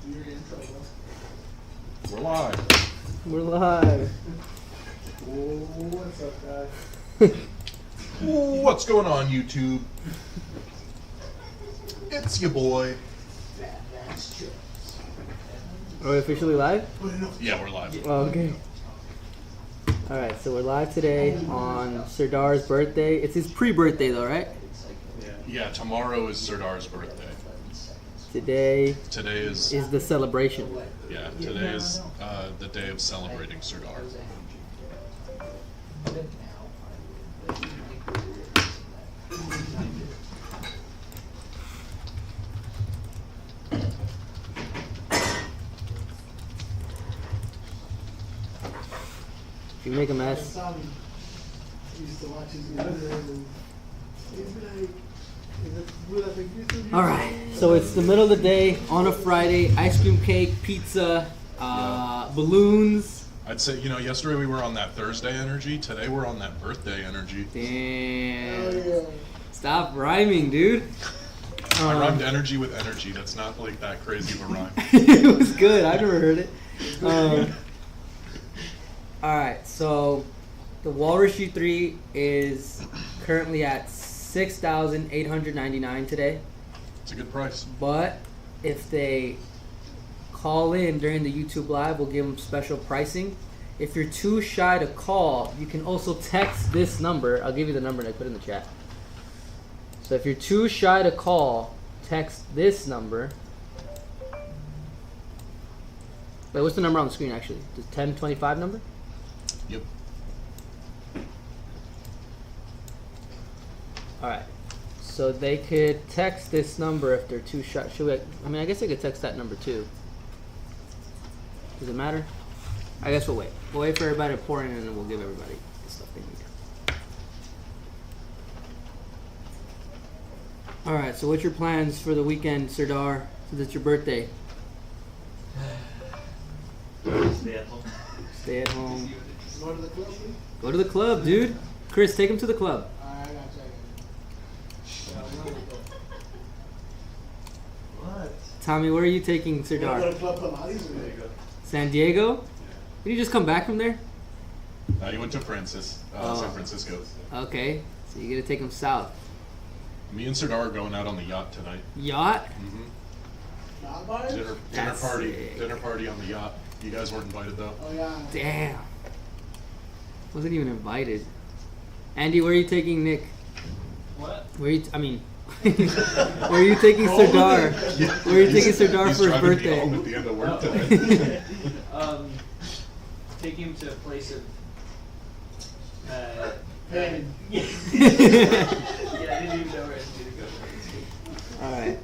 We're live. We're live. What's up, guys? What's going on, YouTube? It's your boy. Are we officially live? Yeah, we're live. Oh, okay. Alright, so we're live today on Serdar's birthday. It's his pre-birthday though, right? Yeah, tomorrow is Serdar's birthday. Today is the celebration. Yeah, today is the day of celebrating Serdar. You make a mess. Alright, so it's the middle of the day on a Friday. Ice cream cake, pizza, balloons. I'd say, yesterday we were on that Thursday energy. Today we're on that birthday energy. Damn. Stop rhyming, dude. I rhymed energy with energy. That's not like that crazy of a rhyme. It was good. I never heard it. Alright, so the Walrus G3 is currently at $6,899 today. It's a good price. But if they call in during the YouTube Live, we'll give them special pricing. If you're too shy to call, you can also text this number. I'll give you the number and I put it in the chat. So if you're too shy to call, text this number. Wait, what's the number on the screen actually? The 1025 number? Yep. Alright, so they could text this number if they're too shy. I guess they could text that number too. Does it matter? I guess we'll wait. We'll wait for everybody to pour in and then we'll give everybody the stuff they need. Alright, so what's your plans for the weekend, Serdar, since it's your birthday? Stay at home. Stay at home. Go to the club, please? Go to the club, dude. Chris, take him to the club. I got you. What? Tommy, where are you taking Serdar? Go to Club Pilates? There you go. San Diego? Did you just come back from there? He went to San Francisco. Okay, so you gotta take him south. Me and Serdar are going out on the yacht tonight. Yacht? Mm-hmm. Not buying? Dinner party on the yacht. You guys weren't invited though. Oh, yeah. Damn. Wasn't even invited. Andy, where are you taking Nick? What? Where are you? Where are you taking Serdar? Where are you taking Serdar for his birthday? He's home at the end of work today. Taking him to a place of Pain. Yeah, I didn't even know where I was going to go. Alright.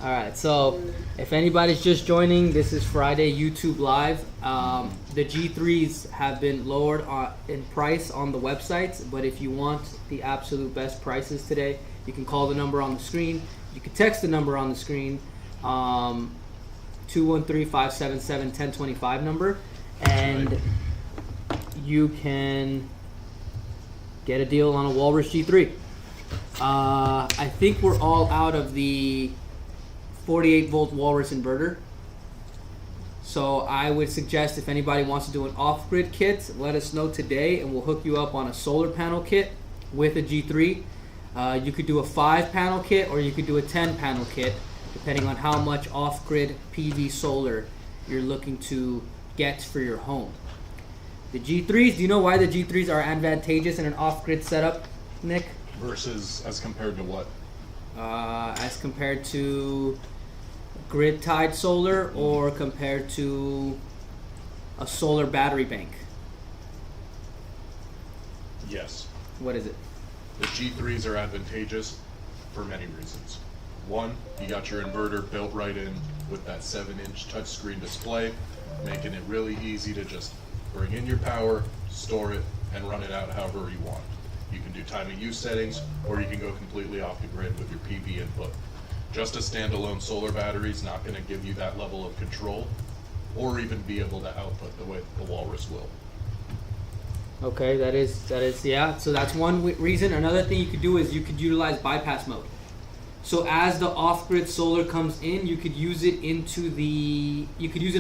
Alright, so if anybody's just joining, this is Friday YouTube Live. The G3s have been lowered in price on the websites, but if you want the absolute best prices today, you can call the number on the screen. You can text the number on the screen, 213-577-1025 number, and you can get a deal on a Walrus G3. I think we're all out of the 48 volt Walrus inverter. So I would suggest if anybody wants to do an off-grid kit, let us know today and we'll hook you up on a solar panel kit with a G3. You could do a 5-panel kit or you could do a 10-panel kit depending on how much off-grid PV solar you're looking to get for your home. The G3s, do you know why the G3s are advantageous in an off-grid setup, Nick? Versus as compared to what? As compared to grid-tied solar or compared to a solar battery bank? Yes. What is it? The G3s are advantageous for many reasons. One, you got your inverter built right in with that 7-inch touchscreen display, making it really easy to just bring in your power, store it, and run it out however you want. You can do time of use settings, or you can go completely off the grid with your PV input. Just a standalone solar battery is not going to give you that level of control, or even be able to output the way the Walrus will. Okay, that is, yeah. So that's one reason. Another thing you could do is you could utilize bypass mode. So as the off-grid solar comes in, you could use it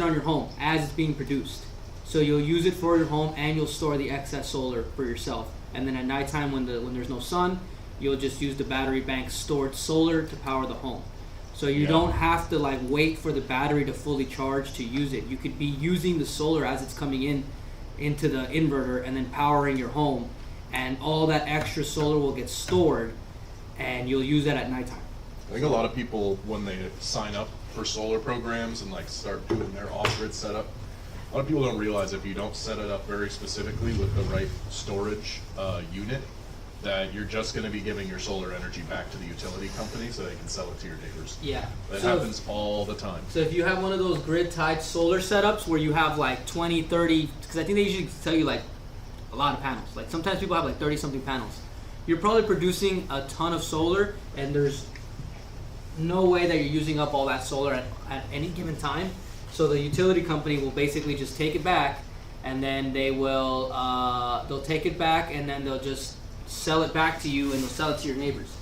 on your home as it's being produced. So you'll use it for your home and you'll store the excess solar for yourself. And then at nighttime when there's no sun, you'll just use the battery bank stored solar to power the home. So you don't have to like wait for the battery to fully charge to use it. You could be using the solar as it's coming in into the inverter and then powering your home, and all that extra solar will get stored and you'll use that at nighttime. I think a lot of people, when they sign up for solar programs and like start doing their off-grid setup, a lot of people don't realize if you don't set it up very specifically with the right storage unit, that you're just going to be giving your solar energy back to the utility company so they can sell it to your neighbors. Yeah. That happens all the time. So if you have one of those grid-tied solar setups where you have like 20, 30, because I think they usually tell you like a lot of panels. Like sometimes people have like 30-something panels. You're probably producing a ton of solar, and there's no way that you're using up all that solar at any given time. So the utility company will basically just take it back, and then they'll take it back, and then they'll just sell it back to you, and they'll sell it to your neighbors.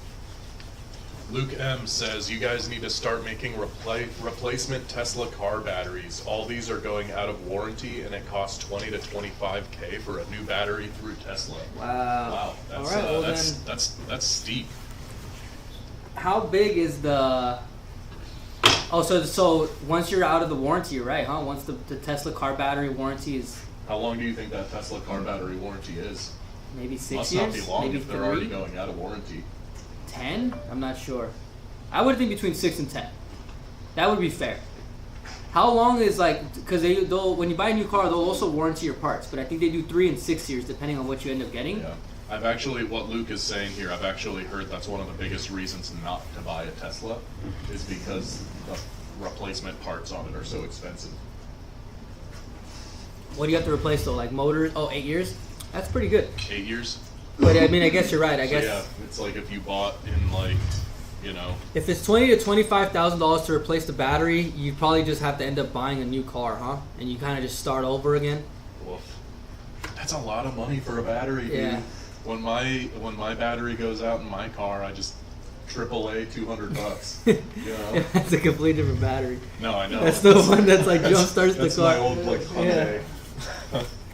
Luke M says, you guys need to start making replacement Tesla car batteries. All these are going out of warranty, and it costs $20 to $25K for a new battery through Tesla. Wow. That's, All right, well that's steep. How big is the... Oh, so once you're out of the warranty, you're right, huh? Once the Tesla car battery warranty is How long do you think that Tesla car battery warranty is? maybe 6 Must years? not be long maybe if they're 3? already going out of warranty. 10? I'm not sure. I would think between 6 and 10. That would be fair. How long is like, because they'll when you buy a new car, they'll also warranty your parts, but I think they do 3 and 6 years depending on what you end up getting. Yeah. I've actually, what Luke is saying here, I've actually heard that's one of the biggest reasons not to buy a Tesla is because the replacement parts on it are so expensive. What do you have to replace though? Like motors? Oh, 8 years? That's pretty good. 8 years? But I mean, I guess you're right. I So guess yeah, it's like if you bought in like, you know, if it's $20,000 to $25,000 to replace the battery, you probably just have to end up buying a new car, huh? And you kind of just start over again. woof. That's a lot of money for a battery, dude. Yeah. When my battery goes out in my car, I just AAA $200. You know? That's a completely different battery. No, I know. That's the one that's like jump starts the That's car. my old like Hyundai.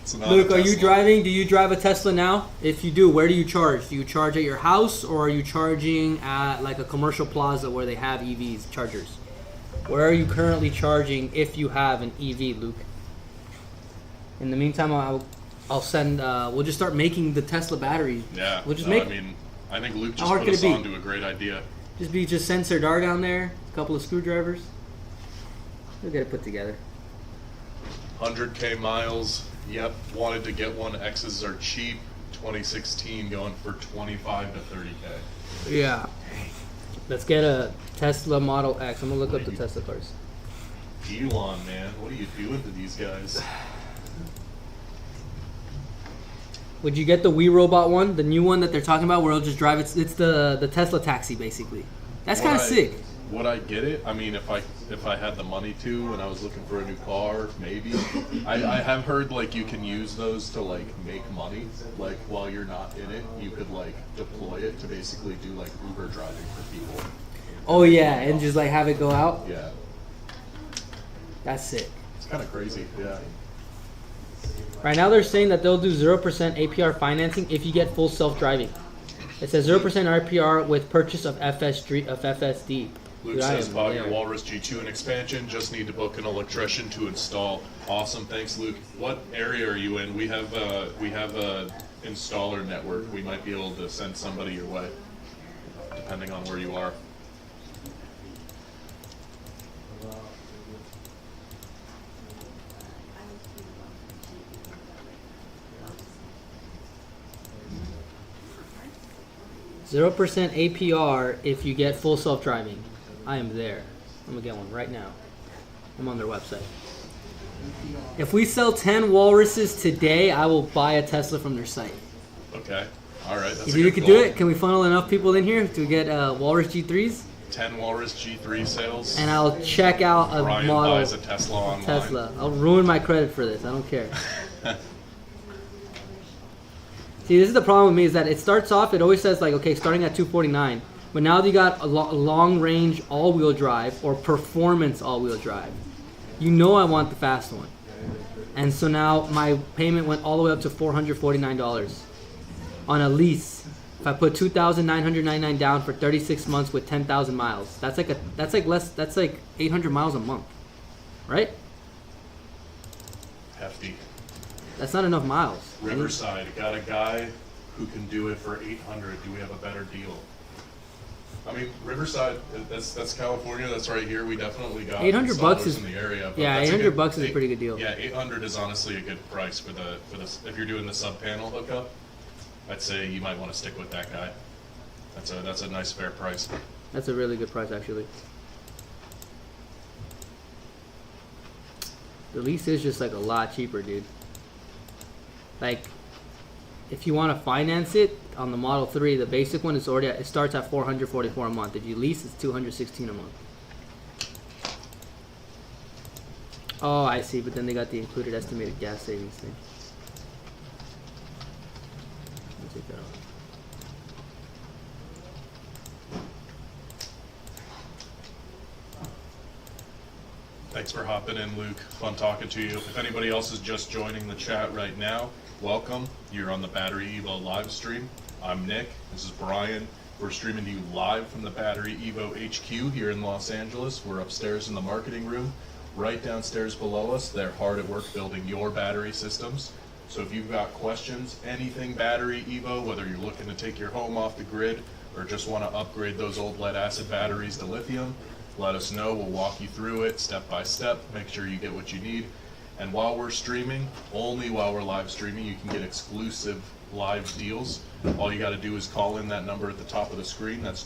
It's not Luke, a are you Tesla. driving? Do you drive a Tesla now? If you do, where do you charge? Do you charge at your house, or are you charging at like a commercial plaza where they have EVs chargers? Where are you currently charging if you have an EV, Luke? In the meantime, I'll send. We'll just start making the Tesla batteries. Yeah. We'll just no, make. I mean, I think Luke How just hard put could us it be? on to a great idea. Just send Serdar down there, a couple of screwdrivers. We'll get it put together. 100K miles. Yep. Wanted to get one. X's are cheap. 2016 going for 25 to 30K. Yeah. Let's get a Tesla Model X. I'm gonna look up the Tesla cars. Elon, man, what are you doing to these guys? Would you get the We Robot one, the new one that they're talking about, where it'll just drive? It's the Tesla taxi, basically. That's kind of sick. Would I get it? I mean, if I had the money to, and I was looking for a new car, maybe. I have heard like you can use those to like make money. Like while you're not in it, you could like deploy it to basically do like Uber driving for people. Oh yeah, and just like have it go out. Yeah, That's sick. it's kind of crazy. Yeah. Right now they're saying that they'll do 0% APR financing if you get full self-driving. It says 0% APR with purchase of FSD. Luke Dude, I says, am bought your there. Walrus G2 and expansion, just need to book an electrician to install. Awesome, thanks Luke. What area are you in? We have a installer network. We might be able to send somebody your way, depending on where you are. Zero percent APR if you get full self-driving. I am there. I'm gonna get one right now. I'm on their website. If we sell 10 walruses today, I will buy a Tesla from their site. Okay, all right. That's You a think we good could goal. do it? Can we funnel enough people in here to get Walrus G3s? 10 Walrus G3 sales. And I'll check out a Brian model buys a Tesla online. Tesla. I'll ruin my credit for this. I don't care. See, this is the problem with me is that it starts off, it always says like, okay, starting at $249. But now that you got a long range all-wheel drive or performance all-wheel drive, you know I want the fast one. And so now my payment went all the way up to $449 on a lease. If I put $2,999 down for 36 months with 10,000 miles, that's like 800 miles a month, right? Hefty. That's not enough miles. Riverside, got a guy who can do it for 800. Do we have a better deal? I mean, Riverside, that's California. That's right here. We definitely got 800 bucks installers is in the area. But yeah, that's 800 bucks is a pretty good deal. Yeah, 800 is honestly a good price for the if you're doing the sub panel hookup. I'd say you might want to stick with that guy. That's a nice fair price. That's a really good price, actually. The lease is just like a lot cheaper, dude. Like, if you want to finance it on the Model 3, the basic one is already it starts at $444 a month. If you lease, it's $216 a month. Oh, I see. But then they got the included estimated gas savings thing. Let me take that off. Thanks for hopping in, Luke. Fun talking to you. If anybody else is just joining the chat right now, welcome. You're on the BatteryEvo live stream. I'm Nick. This is Brian. We're streaming to you live from the BatteryEvo HQ here in Los Angeles. We're upstairs in the marketing room. Right downstairs below us, they're hard at work building your battery systems. So if you've got questions, anything BatteryEvo, whether you're looking to take your home off the grid or just want to upgrade those old lead acid batteries to lithium, let us know. We'll walk you through it step by step, make sure you get what you need. And while we're streaming, only while we're live streaming, you can get exclusive live deals. All you got to do is call in that number at the top of the screen. That's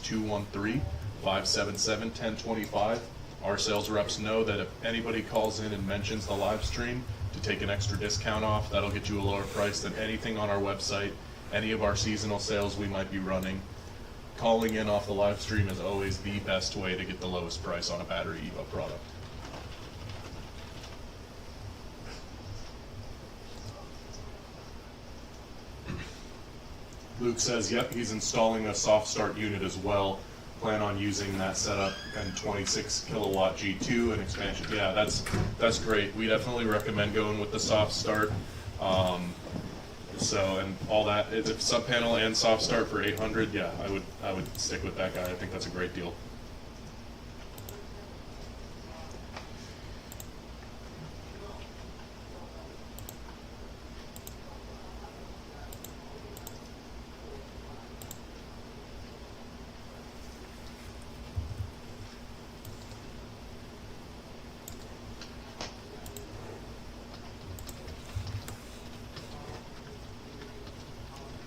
213-577-1025. Our sales reps know that if anybody calls in and mentions the live stream to take an extra discount off, that'll get you a lower price than anything on our website, any of our seasonal sales we might be running. Calling in off the live stream is always the best way to get the lowest price on a BatteryEvo product. Luke says, yep, he's installing a soft start unit as well. Plan on using that setup and 26 kilowatt G2 and expansion. Yeah, that's great. We definitely recommend going with the soft start. And all that, if sub panel and soft start for 800, yeah, I would stick with that guy. I think that's a great deal.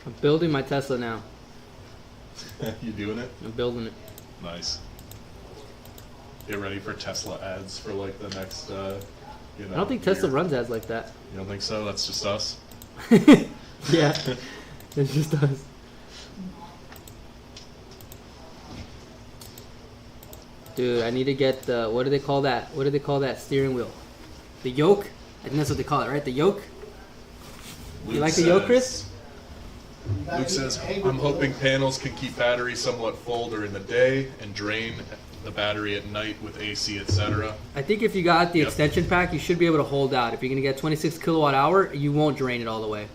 I'm building my Tesla now. You doing it? I'm building it. Nice. Get ready for Tesla ads for like the next, I don't think Tesla year. runs ads like that. You don't think so? That's just us. Yeah, it's just us. Dude, I need to get the, what do they call that? What do they call that steering wheel? The yoke? I think that's what they call it, right? The yoke? You like the yoke, Chris? Luke says, I'm hoping panels can keep battery somewhat full during the day and drain the battery at night with AC, etc. I think if you got the Yep. extension pack, you should be able to hold out. If you're going to get 26 kilowatt hour, you won't drain it all the way.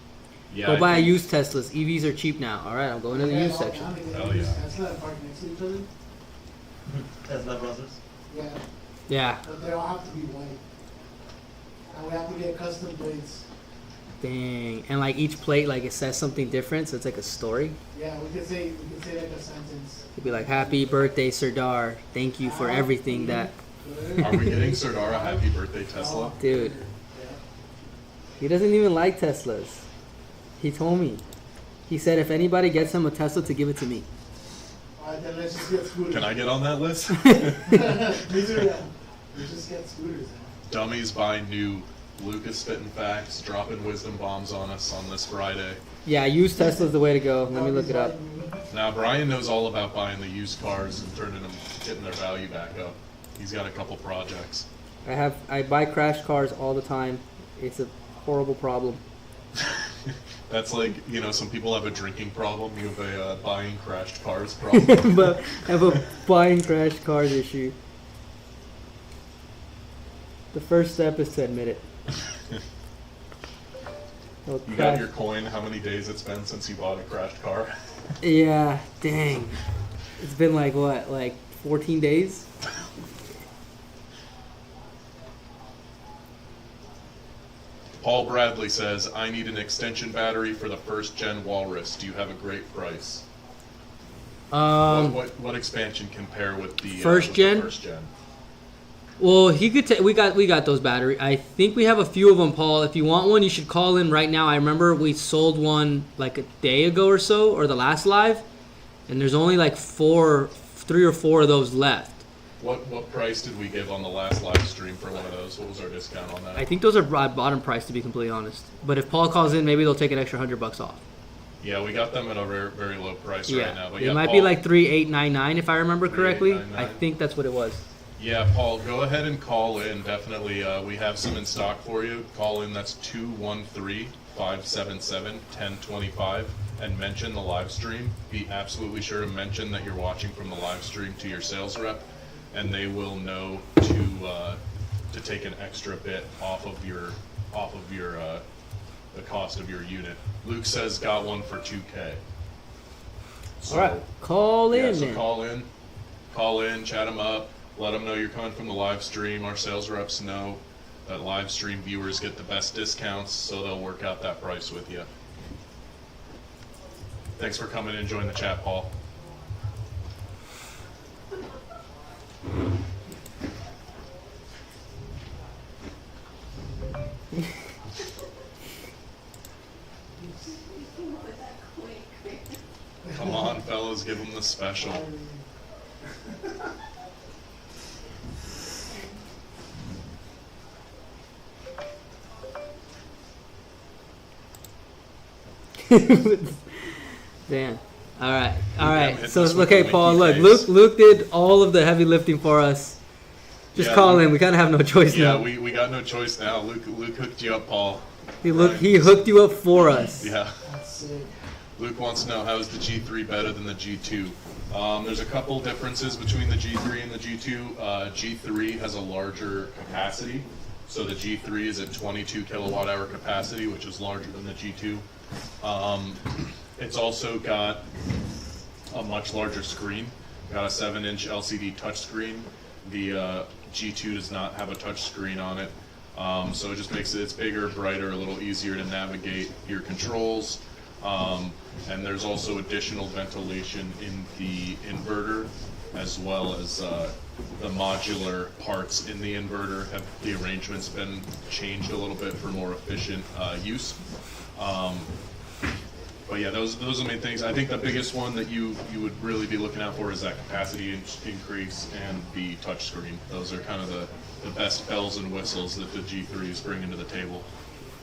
Yeah, Go I buy a think- used Teslas. EVs are cheap now. All right, I'm going to the used section. Hell yeah. Tesla and park next to each other. Tesla brothers. Yeah, Yeah. but they all have to be white. And we have to get custom plates. Dang. And like each plate, like it says something different, so it's like a story. Yeah, we can say like a sentence. It'd be like, "Happy birthday, Serdar. Thank you for everything that." Are we getting Serdar a happy birthday Tesla? Dude, Yeah. he doesn't even like Teslas. He told me. He said if anybody gets him a Tesla, to give it to me. Alright, then let's just get scooters. Can I get on that list? These are, let's just get scooters then. Dummies buy new. Lucas spitting facts, dropping wisdom bombs on us on this Friday. Yeah, used Tesla's the way to go. Let me look it up. Now, Brian knows all about buying the used cars and turning them, getting their value back up. He's got a couple projects. I buy crash cars all the time. It's a horrible problem. That's like, you know, some people have a drinking problem. You have a buying crashed cars problem. But have a buying crashed cars issue. The first step is to admit it. Oh, You got your coin. How many days it's been since you bought a crashed car? Yeah, dang. It's been like what, like 14 days? Paul Bradley says, I need an extension battery for the first gen Walrus. Do you have a great price? What expansion can pair with the first gen? The first gen? Well, he could. We got those battery. I think we have a few of them, Paul. If you want one, you should call in right now. I remember we sold one like a day ago or so, or the last live, and there's only like 3 or 4 of those left. What price did we give on the last live stream for one of those? What was our discount on that? I think those are bottom price, to be completely honest. But if Paul calls in, maybe they'll take an extra $100 off. Yeah, we got them at a very, very low price right now. But it yeah, might be like $3,899 if I remember correctly. I 3,899. think that's what it was. Yeah, Paul, go ahead and call in. Definitely, we have some in stock for you. Call in. That's 213-577-1025, and mention the live stream. Be absolutely sure to mention that you're watching from the live stream to your sales rep, and they will know to take an extra bit off of your the cost of your unit. Luke says got one for $2K. So, All right, call in. So then. call in, chat them up. Let them know you're coming from the live stream. Our sales reps know that live stream viewers get the best discounts, so they'll work out that price with you. Thanks for coming and joining the chat, Paul. Come on, fellas, give them the special. Damn. All right. hit So this with okay, the Paul. winky Look, face. Luke did all of the heavy lifting for us. Just Yeah, call Luke- in. We kind of have no choice Yeah, now. we got no choice now. Luke hooked you up, Paul. He hooked you up for us. Yeah. That's sick. Luke wants to know, how is the G3 better than the G2? There's a couple differences between the G3 and the G2. G3 has a larger capacity, so the G3 is at 22 kilowatt hour capacity, which is larger than the G2. It's also got a much larger screen, got a 7-inch LCD touchscreen. The G2 does not have a touch screen on it, so it just makes it's bigger, brighter, a little easier to navigate your controls. And there's also additional ventilation in the inverter, as well as the modular parts in the inverter. Have the arrangements been changed a little bit for more efficient use? But yeah, those are the main things. I think the biggest one that you would really be looking out for is that capacity increase and the touchscreen. Those are kind of the best bells and whistles that the G3 is bringing to the table.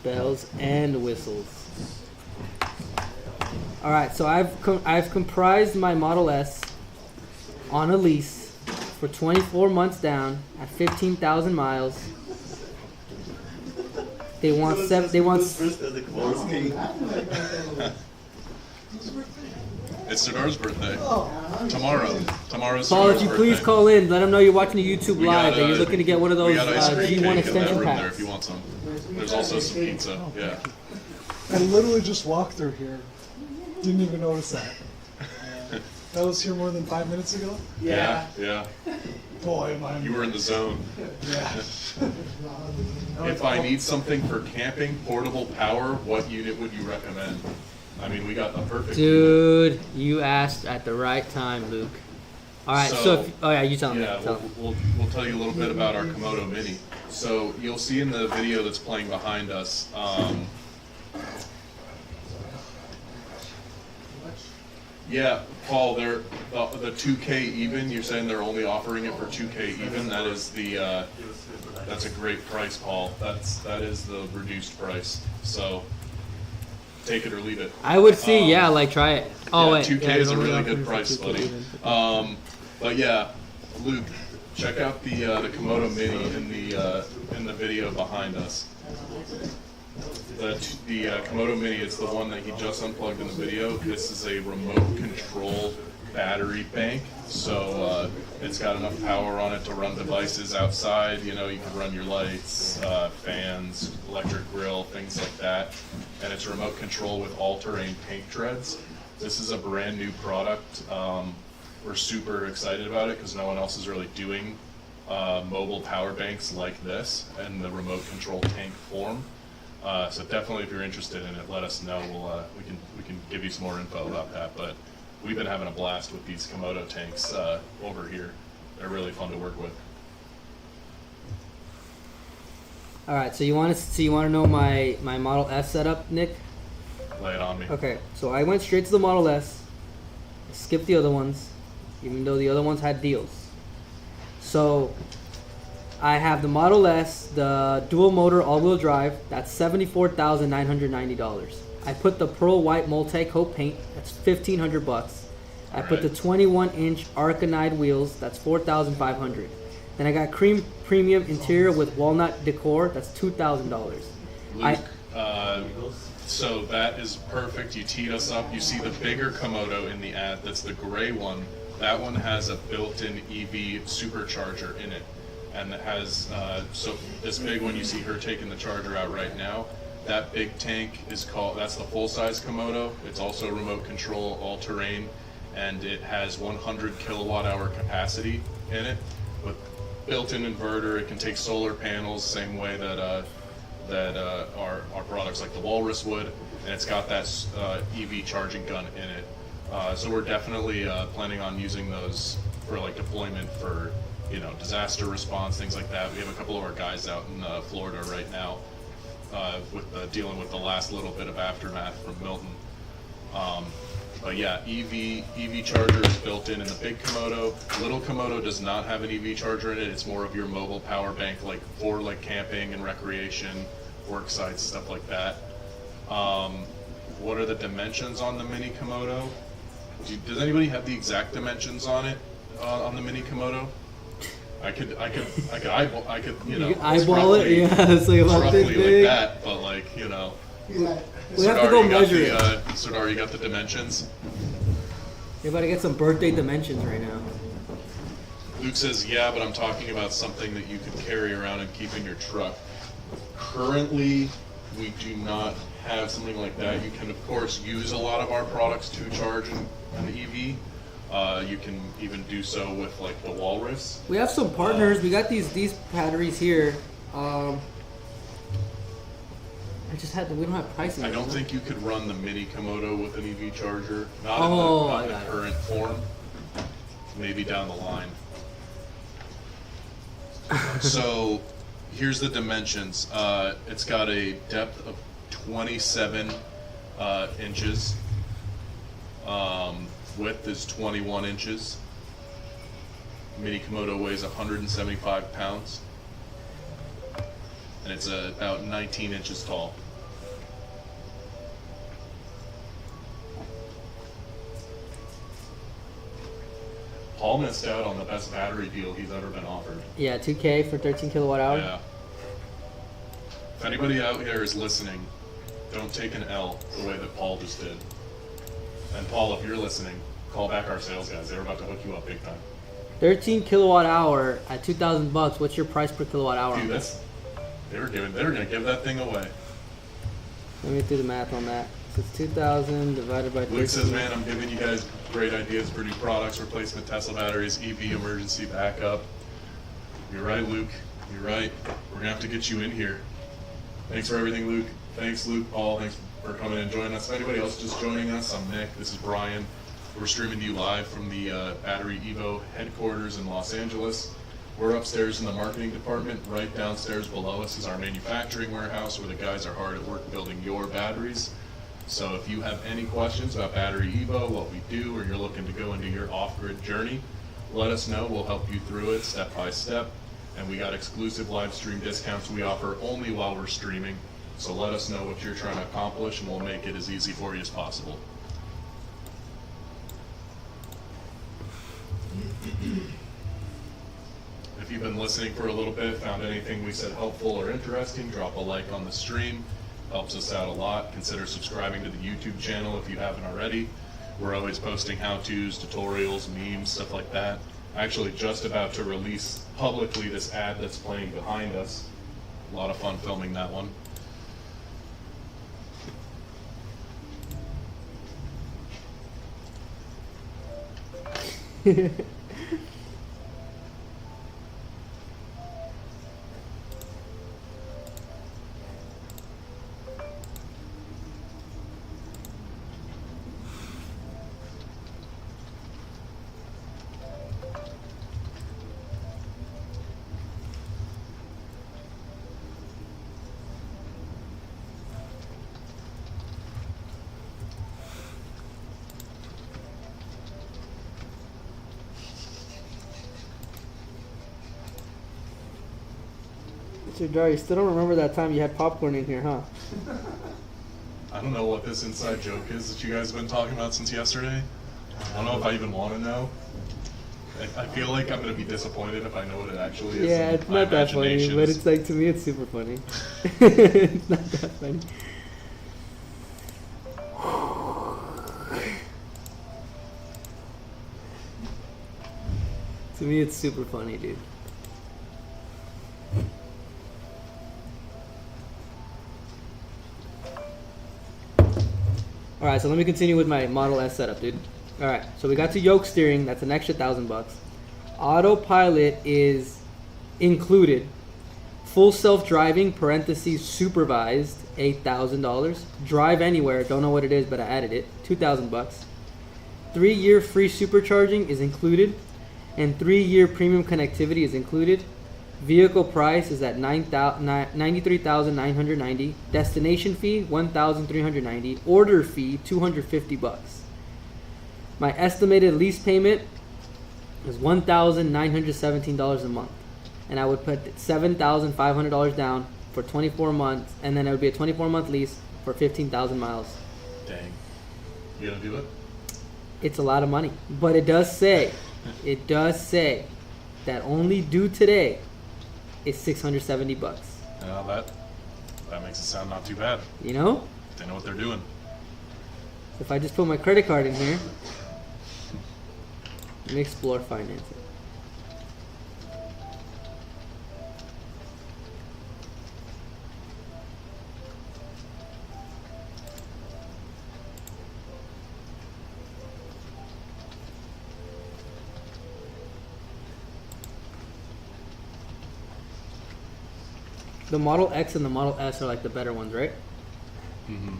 Bells and whistles. All right, so I've comprised my Model S on a lease for 24 months down at 15,000 miles. They want seven. They want. It's Sidar's birthday. Tomorrow's Paul, if Sidar's you please birthday. call in, let them know you're watching the YouTube We live got, and you're looking to get one of those we got ice cream G1 cake in that extension room there if packs. you want some. There's also some pizza. Yeah. I literally just walked through here. Didn't even notice that. That was here more than 5 minutes ago? Yeah. Boy, am I. You were in the zone. Yeah. If I need something for camping, portable power, what unit would you recommend? I mean, we got the perfect unit. Dude, you asked at the right time, Luke. All right, so, So- oh yeah, you tell me. Yeah, Tell me. we'll tell you a little bit about our Komodo Mini. So you'll see in the video that's playing behind us. Yeah, Paul, they're the 2K even. You're saying they're only offering it for 2K even. That is that's a great price, Paul. That is the reduced price. So take it or leave it. I would see, yeah, like try it. Oh Yeah, wait, 2K yeah, is a they're only really offering good for price, 2K buddy. even. But yeah, Luke, check out the Komodo Mini in the video behind us. The Komodo Mini is the one that he just unplugged in the video. This is a remote control battery bank, so it's got enough power on it to run devices outside. You know, you can run your lights, fans, electric grill, things like that. And it's remote control with all-terrain paint treads. This is a brand new product. We're super excited about it because no one else is really doing mobile power banks like this in the remote control tank form. So definitely, if you're interested in it, let us know. We can give you some more info about that. But we've been having a blast with these Komodo tanks over here. They're really fun to work with. All right, so you want to know my Model S setup, Nick? Lay it on me. Okay, so I went straight to the Model S, skipped the other ones, even though the other ones had deals. So I have the Model S, the dual motor all-wheel drive. That's $74,990. I put the pearl white multi-coat paint. That's $1,500. I put the 21-inch Arcanide wheels. That's $4,500. Then I got cream premium interior with walnut decor. That's $2,000. Luke, so that is perfect. You teed us up. You see the bigger Komodo in the ad. That's the gray one. That one has a built-in EV supercharger in it. And it has, so this big one, you see her taking the charger out right now. That big tank is called, that's the full-size Komodo. It's also remote control, all-terrain, and it has 100 kilowatt-hour capacity in it with built-in inverter. It can take solar panels, same way that our products like the Walrus would, and it's got that EV charging gun in it. So we're definitely planning on using those for like deployment for, you know, disaster response, things like that. We have a couple of our guys out in Florida right now with dealing with the last little bit of aftermath from Milton. But yeah, EV charger is built in the big Komodo. Little Komodo does not have an EV charger in it. It's more of your mobile power bank, like for like camping and recreation, work sites, stuff like that. What are the dimensions on the mini Komodo? Does anybody have the exact dimensions on it on the mini Komodo? I could, you know, You can eyeball it, yeah. It's like it's about roughly this big. like that, but like, you know. Yeah. We have to go measure it. Sardar, you got the dimensions? You're about to get some birthday dimensions right now. Luke says, yeah, but I'm talking about something that you could carry around and keep in your truck. Currently, we do not have something like that. You can, of course, use a lot of our products to charge an EV. You can even do so with like the Walrus. We have some partners. We got these batteries here. We don't have pricing. I don't think you could run the mini Komodo with an EV charger. Not I in the got it. current form. Maybe down the line. So here's the dimensions. It's got a depth of 27 inches. Width is 21 inches. Mini Komodo weighs 175 pounds. And it's about 19 inches tall. Paul missed out on the best battery deal he's ever been offered. Yeah, 2K for 13 kilowatt hour. Yeah. If anybody out here is listening, don't take an L the way that Paul just did. And Paul, if you're listening, call back our sales guys. They're about to hook you up big time. 13 kilowatt hour at $2,000. What's your price per kilowatt hour? Dude, they were gonna give that thing away. Let me do the math on that. So it's 2,000 divided by 13. Luke says, man, I'm giving you guys great ideas for new products, replacement Tesla batteries, EV emergency backup. You're right, Luke. You're right. We're gonna have to get you in here. Thanks for everything, Luke. Thanks, Luke, Paul. Thanks for coming and joining us. If anybody else just joining us, I'm Nick. This is Brian. We're streaming to you live from the BatteryEvo headquarters in Los Angeles. We're upstairs in the marketing department. Right downstairs below us is our manufacturing warehouse where the guys are hard at work building your batteries. So if you have any questions about BatteryEvo, what we do, or you're looking to go into your off-grid journey, let us know. We'll help you through it step by step. And we got exclusive live stream discounts we offer only while we're streaming. So let us know what you're trying to accomplish and we'll make it as easy for you as possible. If you've been listening for a little bit, found anything we said helpful or interesting, drop a like on the stream. Helps us out a lot. Consider subscribing to the YouTube channel if you haven't already. We're always posting how-tos, tutorials, memes, stuff like that. Actually just about to release publicly this ad that's playing behind us. A lot of fun filming that one. So, Dar, you still don't remember that time you had popcorn in here, huh? I don't know what this inside joke is that you guys have been talking about since yesterday. I don't know if I even want to know. I feel like I'm going to be disappointed if I know what it actually is. Yeah, and it's my not that funny, imagination but is- it's like, to me, it's super funny. It's not that funny. To me, it's super funny, dude. Alright, so let me continue with my Model S setup, dude. Alright, so we got to yoke steering, that's an extra $1,000. Autopilot is included. Full self-driving, parentheses, supervised, $8,000. Drive anywhere, don't know what it is, but I added it, $2,000. 3-year free supercharging is included, and 3-year premium connectivity is included. Vehicle price is at $93,990. Destination fee $1,390. Order fee $250. My estimated lease payment is $1,917 a month, and I would put $7,500 down for 24 months, and then it would be a 24-month lease for 15,000 miles. Dang. You gonna do it? It's a lot of money, but it does say that only due today is $670. No, that makes it sound not too bad. You know, They know what they're doing. if I just put my credit card in here, let me explore financing. The Model X and the Model S are like the better ones, right? Mm-hmm.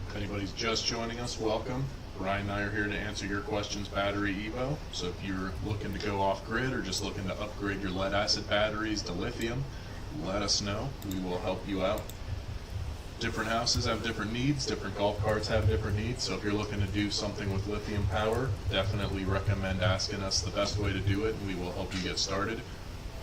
If anybody's just joining us, welcome. Ryan and I are here to answer your questions, BatteryEvo. So if you're looking to go off grid or just looking to upgrade your lead acid batteries to lithium, let us know. We will help you out. Different houses have different needs, different golf carts have different needs. So if you're looking to do something with lithium power, definitely recommend asking us the best way to do it, and we will help you get started.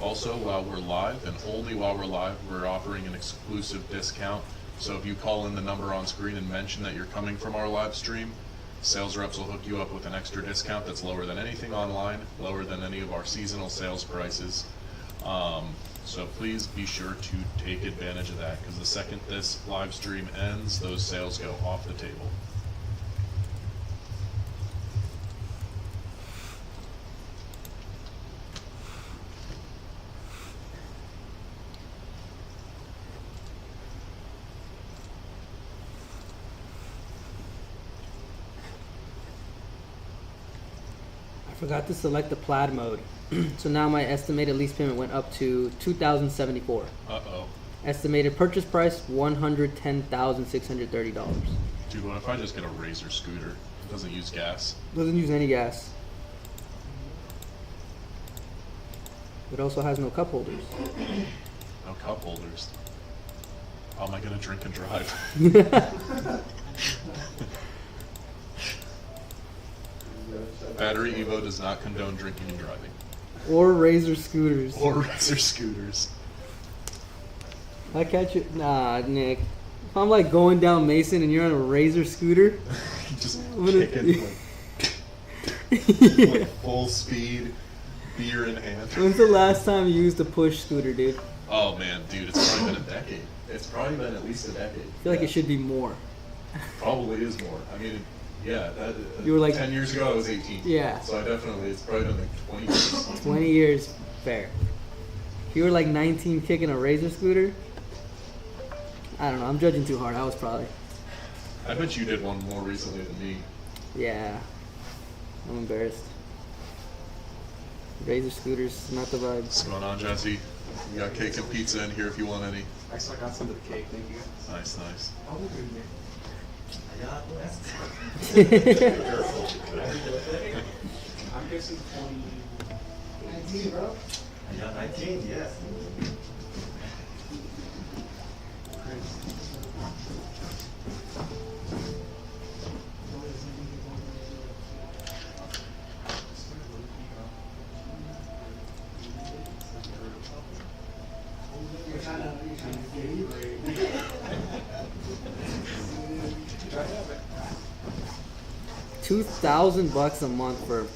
Also, while we're live, and only while we're live, we're offering an exclusive discount. So if you call in the number on screen and mention that you're coming from our live stream, sales reps will hook you up with an extra discount that's lower than anything online, lower than any of our seasonal sales prices. So please be sure to take advantage of that, because the second this live stream ends, those sales go off the table. I Forgot to select the plaid mode. So now my estimated lease payment went up to $2,074. Uh-oh. Estimated purchase price $110,630. Dude, what if I just get a Razor scooter? It doesn't use gas. Doesn't use any gas. It also has no cup holders. No cup holders. How am I gonna drink and drive? BatteryEvo does not condone drinking and driving. Or Razor scooters. Or Razor scooters. I catch it. Nah, Nick. If I'm like going down Mason and you're on a Razor scooter, Just I'm gonna- kicking like full speed, beer in hand. when's the last time you used a push scooter, dude? Oh man, dude, it's probably been a decade. It's probably been at least a decade. I feel like it should be more. Probably is more. I mean, yeah, that, You were like- 10 years ago I was 18. Yeah. So I definitely, it's probably been like 20 years. 20 years, fair. If you were like 19 kicking a Razor scooter, I don't know. I'm judging too hard. I was probably. I bet you did one more recently than me. Yeah. I'm embarrassed. Razor scooters, not the vibe. What's going on, Jesse? We got cake and pizza in here if you want any. Actually, I got some of the cake, thank you. Nice, nice. How old are you? I'm guessing 20. 19, bro. I got 19, yes. You're trying to get even. $2,000 a month for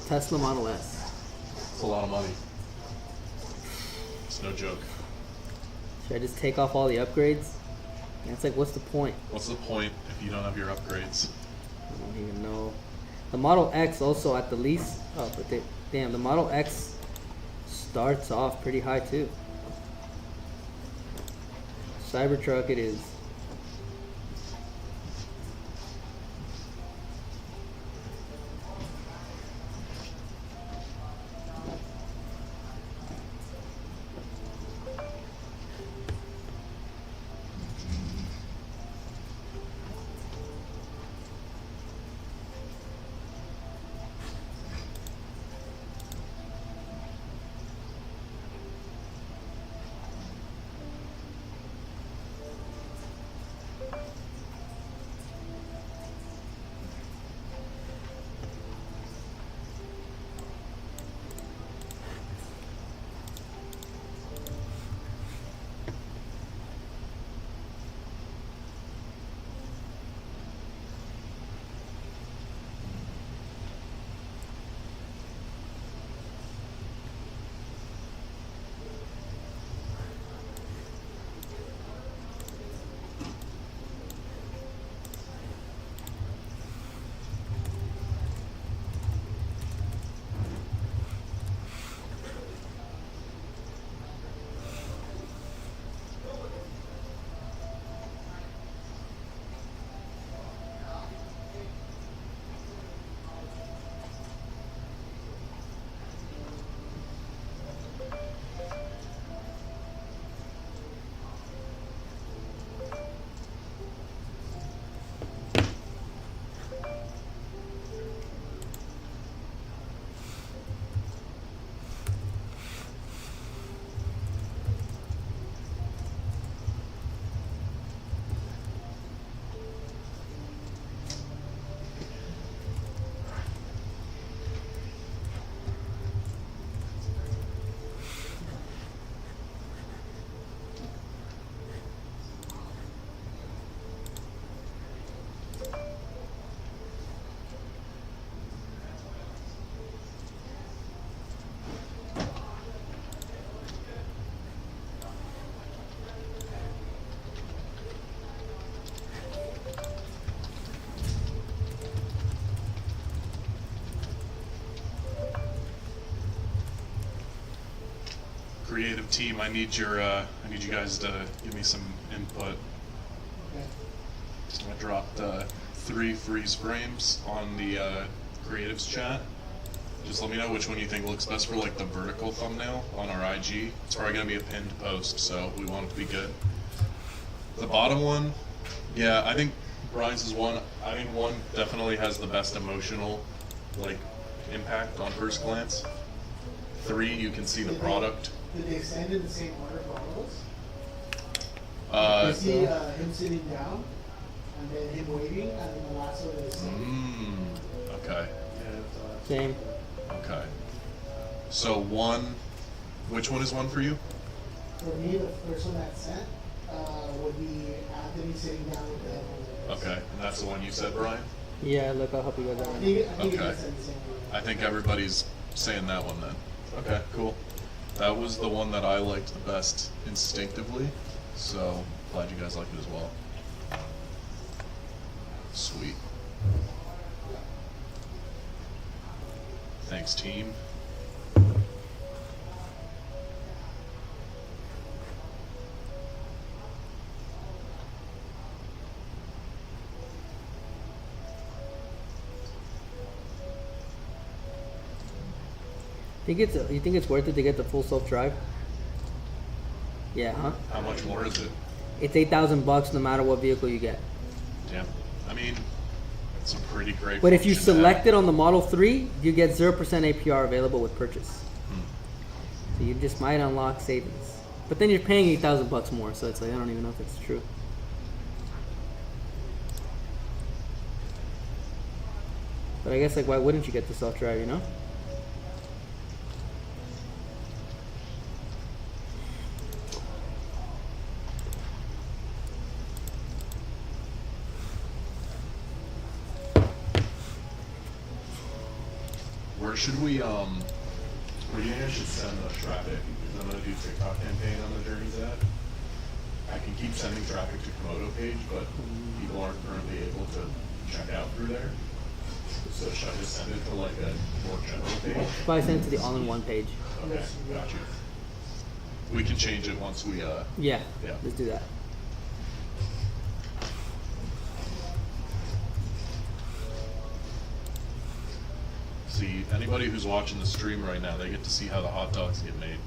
Tesla Model S. It's a lot of money. It's no joke. Should I just take off all the upgrades? And it's like, what's the point? What's the point if you don't have your upgrades? I don't even know. The Model X also at the least. Oh, but damn, the Model X starts off pretty high too. Cybertruck it is. Creative team, I need you guys to give me some input. Okay. I dropped 3 freeze frames on the creatives chat. Just let me know which one you think looks best for like the vertical thumbnail on our IG. It's probably gonna be a pinned post, so we want it to be good. The bottom one, yeah, I think Brian's is one. I think one definitely has the best emotional like impact on first glance. 3, you can see the product. Did they send in the same order for all those? You see him sitting down, and then him waiting, and then the last one is. Okay. Same. Okay. So one, which one is one for you? For me, the first one that sent would be Anthony sitting down with the headphones. Okay, and that's the one you said, Brian? Yeah, look, I'll help you guys I out. think it Okay. got sent the same order. I think everybody's saying that one then. Okay, cool. That was the one that I liked the best instinctively, so glad you guys like it as well. Sweet. Thanks, team. You think it's worth it to get the full self-drive? Yeah, huh? How much more is it? It's $8,000 no matter what vehicle you get. Yeah. I mean, it's a pretty great But if you function to select have. it on the Model 3, you get 0% APR available with purchase. So you just might unlock savings. But then you're paying $8,000 more, so it's like I don't even know if it's true. But I guess like why wouldn't you get the self-drive, you know? Where should we, where do you think I should send the traffic? Because I'm gonna do TikTok campaign on the Journeys ad. I can keep sending traffic to Komodo page, but people aren't currently able to check out through there. So should I just send it to like a more general page? Probably send it to the all-in-one page. Okay, got you. We can change it once we, Yeah, Yeah. let's do that. see anybody who's watching the stream right now, they get to see how the hot dogs get made.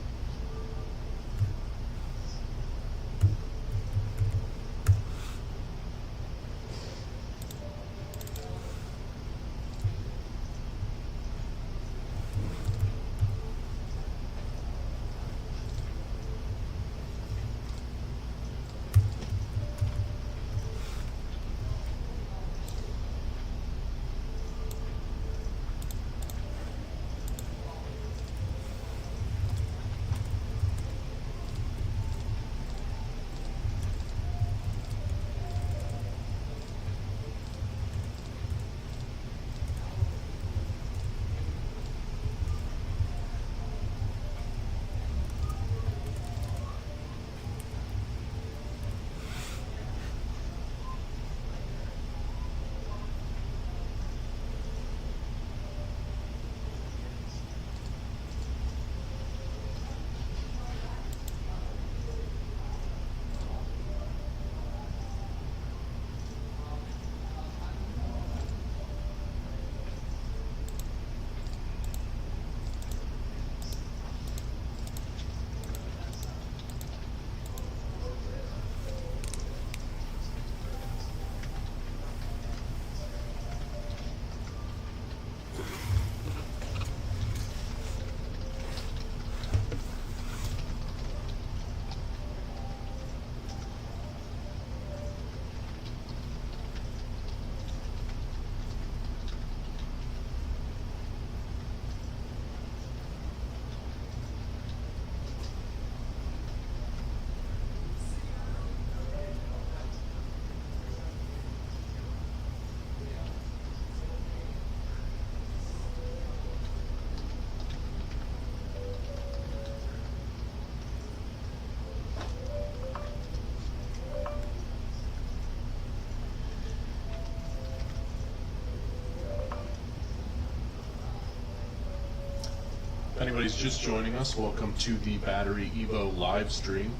If anybody's just joining us, welcome to the BatteryEvo live stream.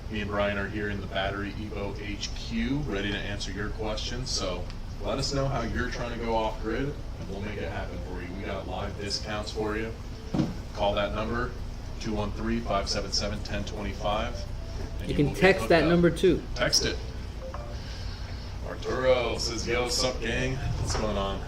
Me and Brian are here in the BatteryEvo HQ, ready to answer your questions. So let us know how you're trying to go off grid, and we'll make it happen for you. We got live discounts for you. Call that number, 213-577-1025. You can text that number too. Text it. Arturo says, yo, sup gang? What's going on?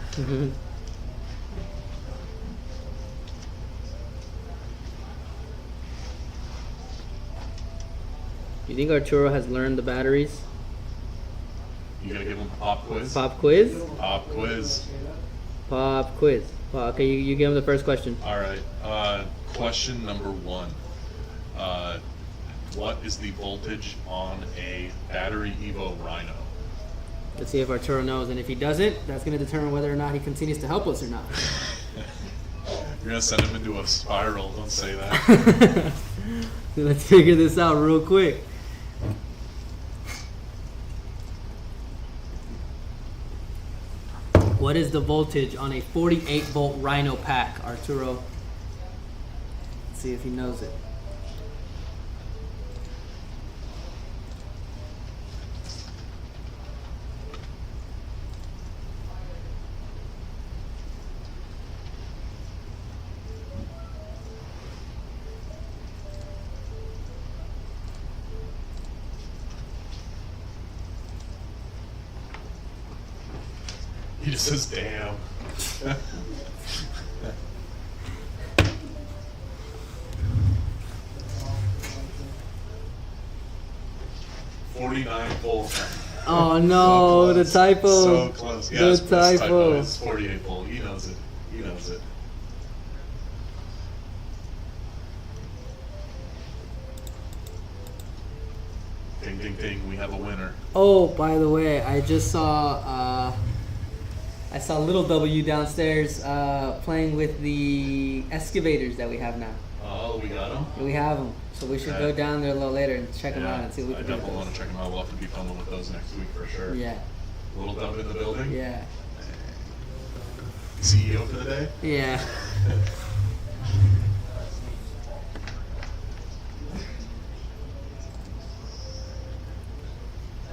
You think Arturo has learned the batteries? You gotta give him a pop quiz? Pop quiz? Pop quiz. Pop quiz. Okay, you give him the first question. All right. Question number 1. What is the voltage on a BatteryEvo Rhino? Let's see if Arturo knows, and if he doesn't, that's going to determine whether or not he continues to help us or not. You're gonna send him into a spiral. Don't say that. Let's figure this out real quick. What is the voltage on a 48 volt Rhino pack, Arturo? Let's see if he knows it. He just says, damn. $49 volt. Oh no, the So typo. So close. Yeah, The it's typo. typo. It's 48 volt. He knows it. He knows it. Ding, ding, ding. We have a winner. Oh, by the way, I just saw I saw Little W downstairs playing with the excavators that we have now. Oh, we got him? We have them, so we should Okay. go down there a little later and check them out and see what we I can do with definitely want those. to check them out. We'll have to be filming with those next week for sure. Yeah, Little Dub in the building? yeah, CEO for the day? yeah.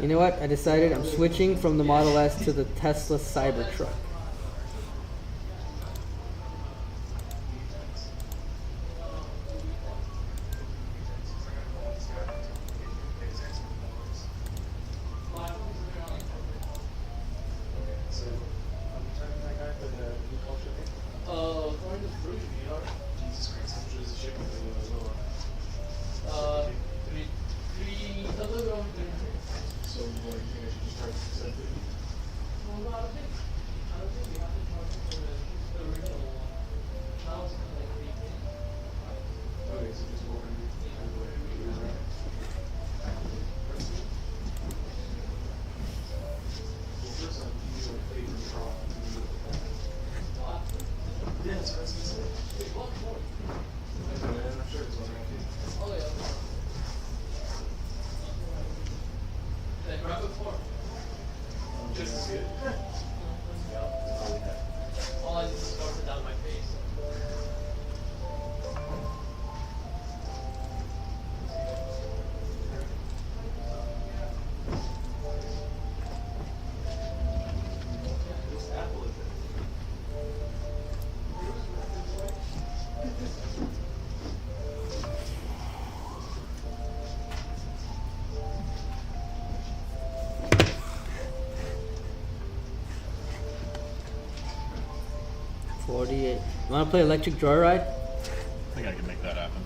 You know what? I decided I'm switching from the Model S to the Tesla Cybertruck. You want to play Electric Joyride? I think I can make that happen.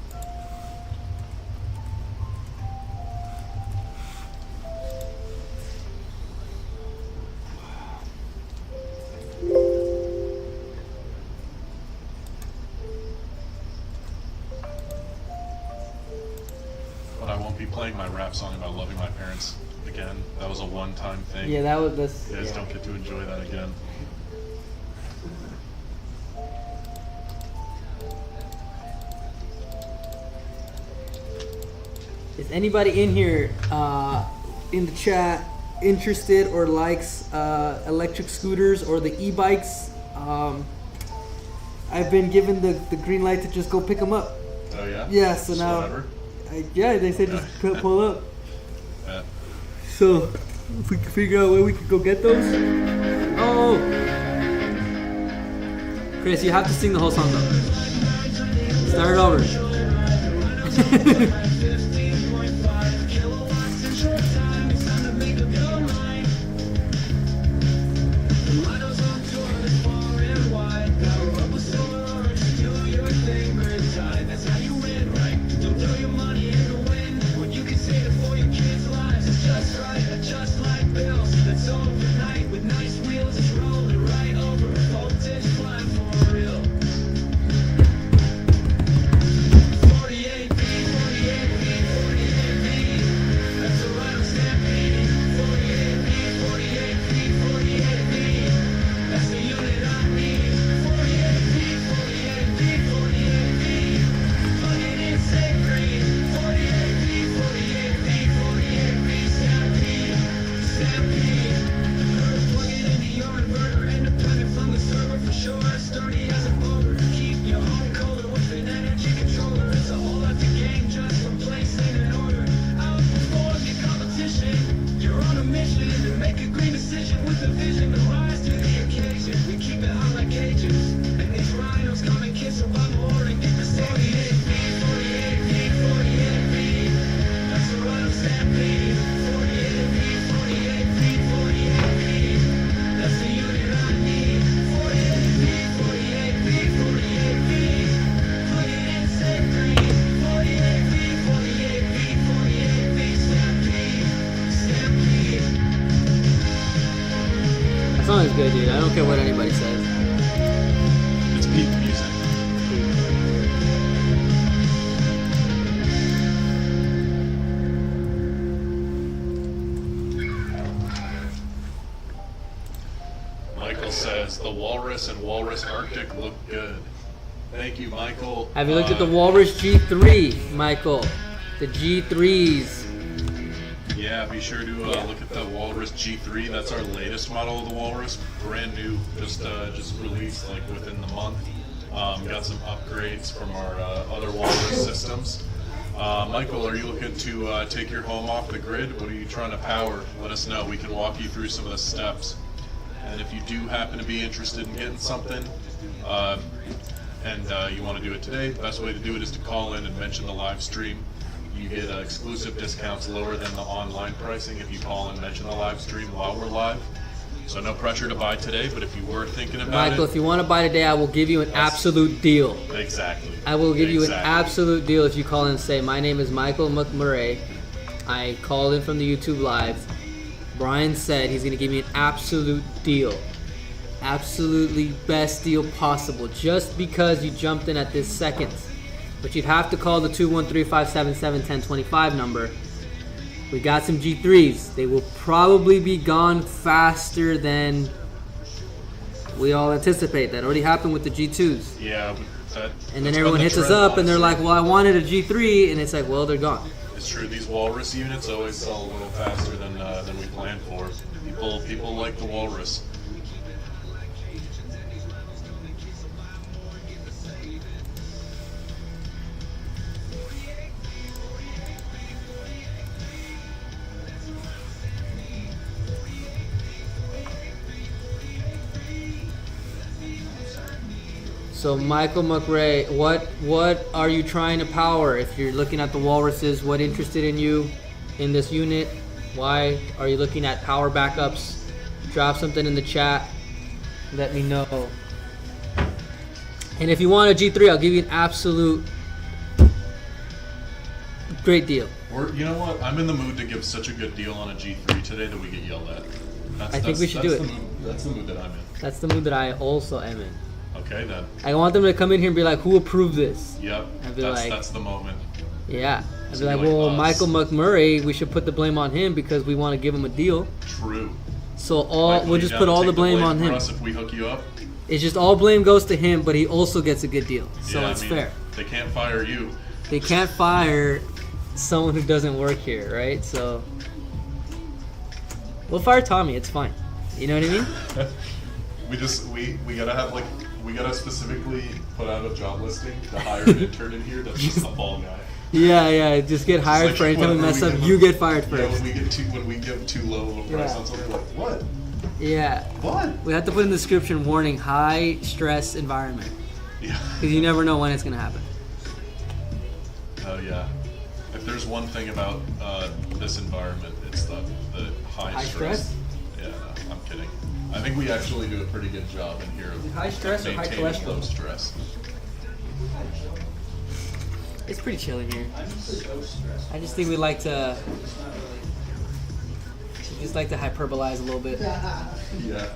But I won't be playing my rap song about loving my parents again. That was a one-time thing. Yeah, that was this. You guys Yeah. don't get to enjoy that again. Is anybody in here in the chat interested or likes electric scooters or the e-bikes? I've been given the green light to just go pick them up. Oh yeah? Yeah, so Just now, whatever? yeah, they said just pull up. Yeah. So if we can figure out where we could go get those. Oh! Chris, you have to sing the whole song though. Start it over. That song is good, dude. I don't care what anybody says. It's peak music. Michael says the Walrus and Walrus Arctic look good. Thank you, Michael. Have you looked at the Walrus G3, Michael? The G3s. Yeah, be sure to look at the Walrus G3. That's our latest model of the Walrus, brand new, just released like within the month. Got some upgrades from our other Walrus systems. Michael, are you looking to take your home off the grid? What are you trying to power? Let us know. We can walk you through some of the steps. And if you do happen to be interested in getting something, and you want to do it today, the best way to do it is to call in and mention the live stream. You get exclusive discounts lower than the online pricing if you call and mention the live stream while we're live. So no pressure to buy today, but if you were thinking about Michael, it, if you want to buy today, I will give you an absolute deal. Exactly. I will give you an absolute deal if you call in and say, my name is Michael McMurray. I called in from the YouTube Live. Brian said he's going to give me an absolute deal. Absolutely best deal possible. Just because you jumped in at this second. But you'd have to call the 213-577-1025 number. We got some G3s. They will probably be gone faster than we all anticipate. That already happened with the G2s. Yeah. And then everyone hits us up and they're like, well, I wanted a G3. And it's like, well, they're gone. It's true. These Walrus units always sell a little faster than we planned for. People like the Walrus. So Michael McRae, what are you trying to power? If you're looking at the Walruses, what interested in you in this unit? Why are you looking at power backups? Drop something in the chat. Let me know. And if you want a G3, I'll give you an absolute great deal. Or you know what? I'm in the mood to give such a good deal on a G3 today that we get yelled at. I think we should do it. That's the mood that I'm in. That's the mood that I also am in. Okay then. I want them to come in here and be like, who approved this? Yep. I'd be like, That's the moment. Yeah. I'd be So like, like well, us. Michael McMurray, we should put the blame on him because we want to give him a deal. True. So Michael, we'll you just down put to all take the blame on for him. us if we hook you up. It's just all blame goes to him, but he also gets a good deal. So Yeah, it's I mean, fair. They can't fire you. They can't fire someone who doesn't work here, right? So we'll fire Tommy. It's fine. You know what I mean? we gotta have we gotta specifically put out a job listing to hire an intern in here that's just a ball guy. Yeah. Just get hired like for anytime we whenever mess we up. give You them- get fired Yeah, first. when we give too low of a price Yeah. on something, like what? Yeah. What? We have to put in the description warning: high stress environment, Yeah. because you never know when it's gonna happen. Oh yeah. If there's one thing about this environment, it's the high, High stress? Yeah, no, I'm kidding. I think we actually do a pretty good job in here of High stress or high maintaining cholesterol? low stress. It's pretty chill in here. I'm just so stressed. I just think we like to It's not really. we just like to hyperbolize a little bit. Yeah.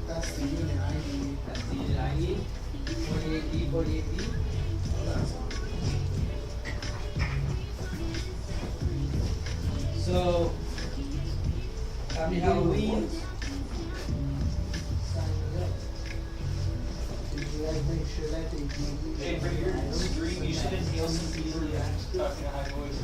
That's the unit I need. That's the unit I need. 48D, 48D. So, happy Halloween. Sign me up. Did you guys make sure that they give Hey, for your stream, you should inhale some easily talking a high voice.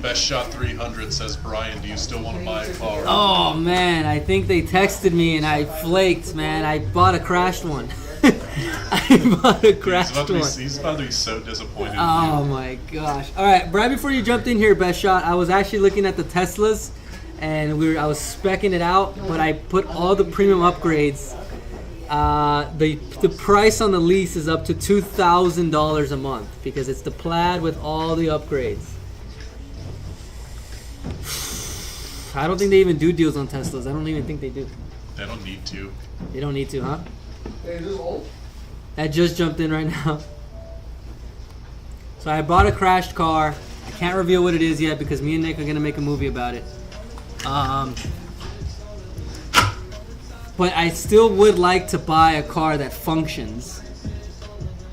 Best Shot 300 says, Brian, do you still want to buy a car? Oh man, I think they texted me and I flaked, man. I bought a crashed one. I bought a crashed one. He's about to be so disappointed Oh in you. my gosh. Alright, right before you jumped in here, Best Shot, I was actually looking at the Teslas and I was speccing it out, but I put all the premium upgrades. The price on the lease is up to $2,000 a month because it's the Plaid with all the upgrades. I don't think they even do deals on Teslas. I don't even think they do. They don't need to. They don't need to, huh? Hey, this is old? That just jumped in right now. So I bought a crashed car. I can't reveal what it is yet because me and Nick are gonna make a movie about it. But I still would like to buy a car that functions.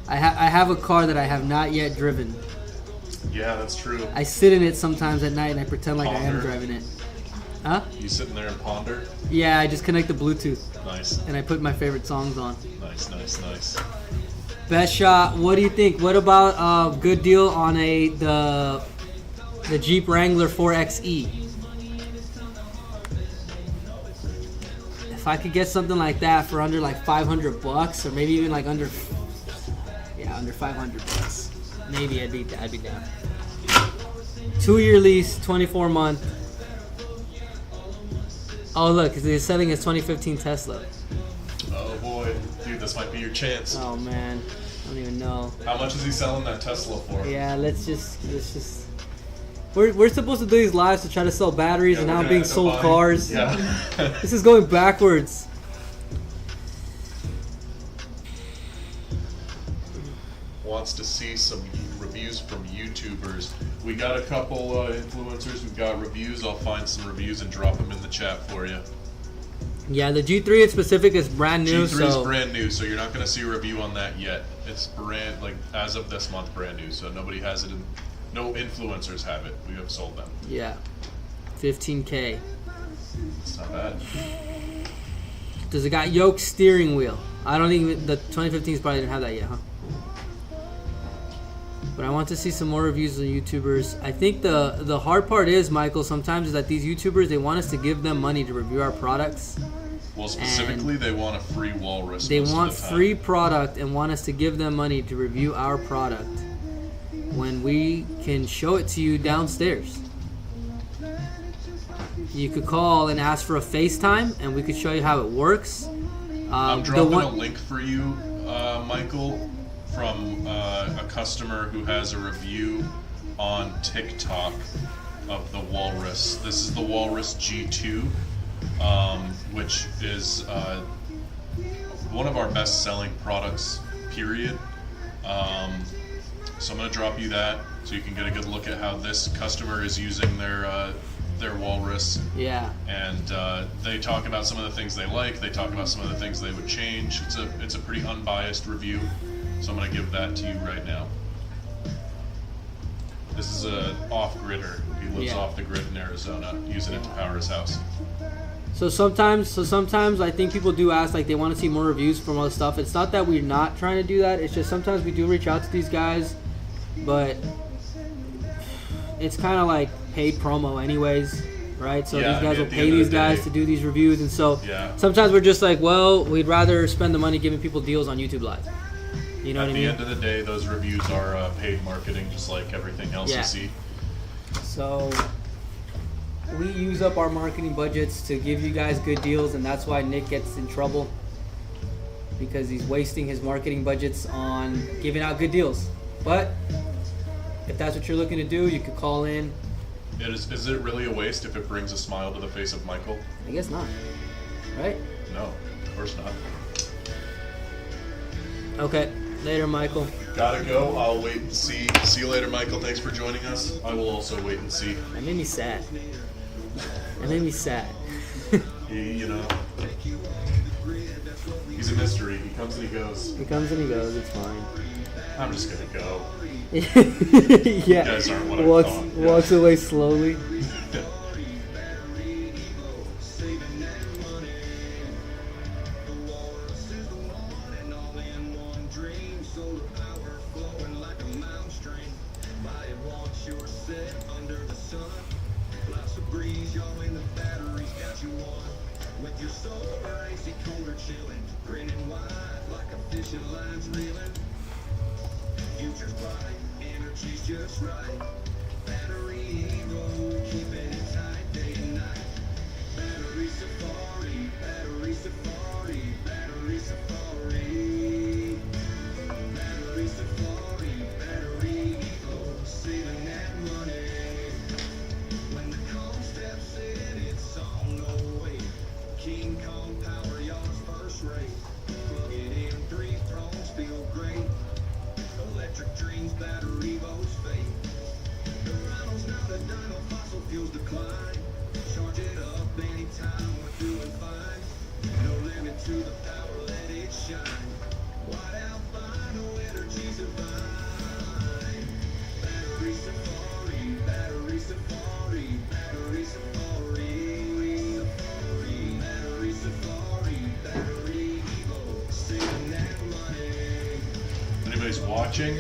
I have a car that I have not yet driven. Yeah, that's true. I sit in it sometimes at night and I pretend like I am Ponder. driving it. Huh? You sitting there and ponder? Yeah, I just connect the Bluetooth Nice. and I put my favorite songs on. Nice. Best Shot, what do you think? What about a good deal on the Jeep Wrangler 4xe? If I could get something like that for under like $500 or maybe even like under 500 bucks, maybe I'd be down. 2-year lease, 24 month. Oh look, he's selling his 2015 Tesla. Oh boy. Dude, this might be your chance. Oh man, I don't even know. How much is he selling that Tesla for? Yeah, let's just. We're supposed to do these lives to try to sell batteries, Yeah, and we're now I'm gonna being end up sold buying- cars. Yeah. This is going backwards. Wants to see some reviews from YouTubers. We got a couple influencers who've got reviews. I'll find some reviews and drop them in the chat for you. Yeah, the G3 in specific is brand new. G3 is So brand new, so you're not going to see a review on that yet. It's brand, like, as of this month, brand new, so nobody has it. No influencers have it. We have sold them. yeah, 15K. It's not bad. Does it got yoke steering wheel? I don't think the 2015s probably didn't have that yet, huh? But I want to see some more reviews of YouTubers. I think the hard part is, Michael, sometimes is that these YouTubers, they want us to give them money to review our products. Well, specifically, they want a free walrus. They most of want the time. free product and want us to give them money to review our product when we can show it to you downstairs. You could call and ask for a FaceTime and we could show you how it works. I'm dropping a link for you, Michael, from a customer who has a review on TikTok of the Walrus. This is the Walrus G2, which is one of our best-selling products, period. So I'm going to drop you that so you can get a good look at how this customer is using their Walrus. Yeah. And they talk about some of the things they like. They talk about some of the things they would change. It's a pretty unbiased review, so I'm going to give that to you right now. This is a off-gridder. He lives off the grid in Arizona, using it to power his house. So sometimes I think people do ask, like, they want to see more reviews from other stuff. It's not that we're not trying to do that. It's just sometimes we do reach out to these guys, but it's kind of like paid promo anyways. right? So Yeah, these I guys mean, will at the pay end of these the guys day- to do these reviews, and so Yeah. sometimes we're just like, well, we'd rather spend the money giving people deals on YouTube Live. You know At what I the mean? end of the day, those reviews are paid marketing, just like everything else Yeah. you see. So we use up our marketing budgets to give you guys good deals, and that's why Nick gets in trouble because he's wasting his marketing budgets on giving out good deals. But if that's what you're looking to do, you could call in. Is it really a waste if it brings a smile to the face of Michael? I guess not, right? No, of course not. Okay, later, Michael. Gotta go. I'll wait and see. See you later, Michael. Thanks for joining us. I will also wait and see. That made me sad. That made me sad. You know, he's a mystery. He comes and he goes. He comes and he goes. It's fine. I'm just gonna go. Yeah. guys aren't what I walks thought. walks away slowly. Future's bright, energy's just right. BatteryEvo, keeping it tight day and night. Battery safari, battery safari, battery safari. Battery safari, BatteryEvo, saving that money. When the calm steps in, it's on no way. King Kong power yards first rate. Plug it in, 3 thrones feel great. Electric dreams, BatteryEvo's fate. The Rhino's not a dino, fossil fuels decline. Charge it up anytime, we're doing fine. No limit to the power, let it shine. White albino, energy's divine. Battery safari, battery safari, battery safari. Battery safari, BatteryEvo, saving that money. If anybody's watching,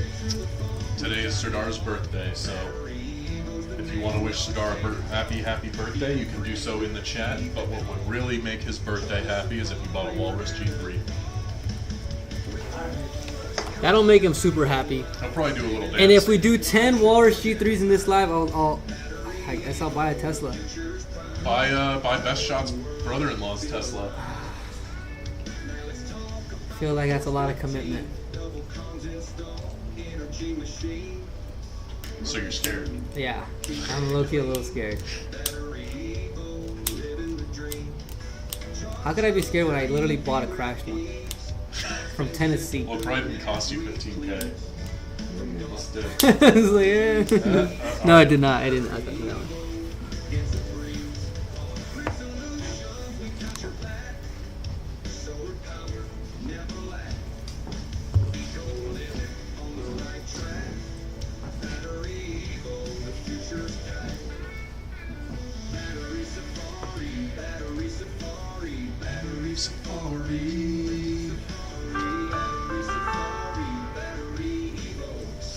today is Sardar's birthday, so if you want to wish Sardar a happy birthday, you can do so in the chat. But what would really make his birthday happy is if he bought a Walrus G3. That'll make him super happy. I'll probably do a little dance. And if we do 10 Walrus G3s in this live, I guess I'll buy a Tesla. buy Best Shot's brother-in-law's Tesla. I feel like that's a lot of commitment. So you're scared. Yeah, I'm low-key a little scared. How could I be scared when I literally bought a crashed one from Tennessee? Well, it probably didn't cost you 15K. Let's do it. I was like, no, I did not. I didn't. I thought, no.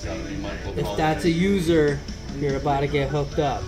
Gotta be Michael If Collins. that's a user, you're about to get hooked up.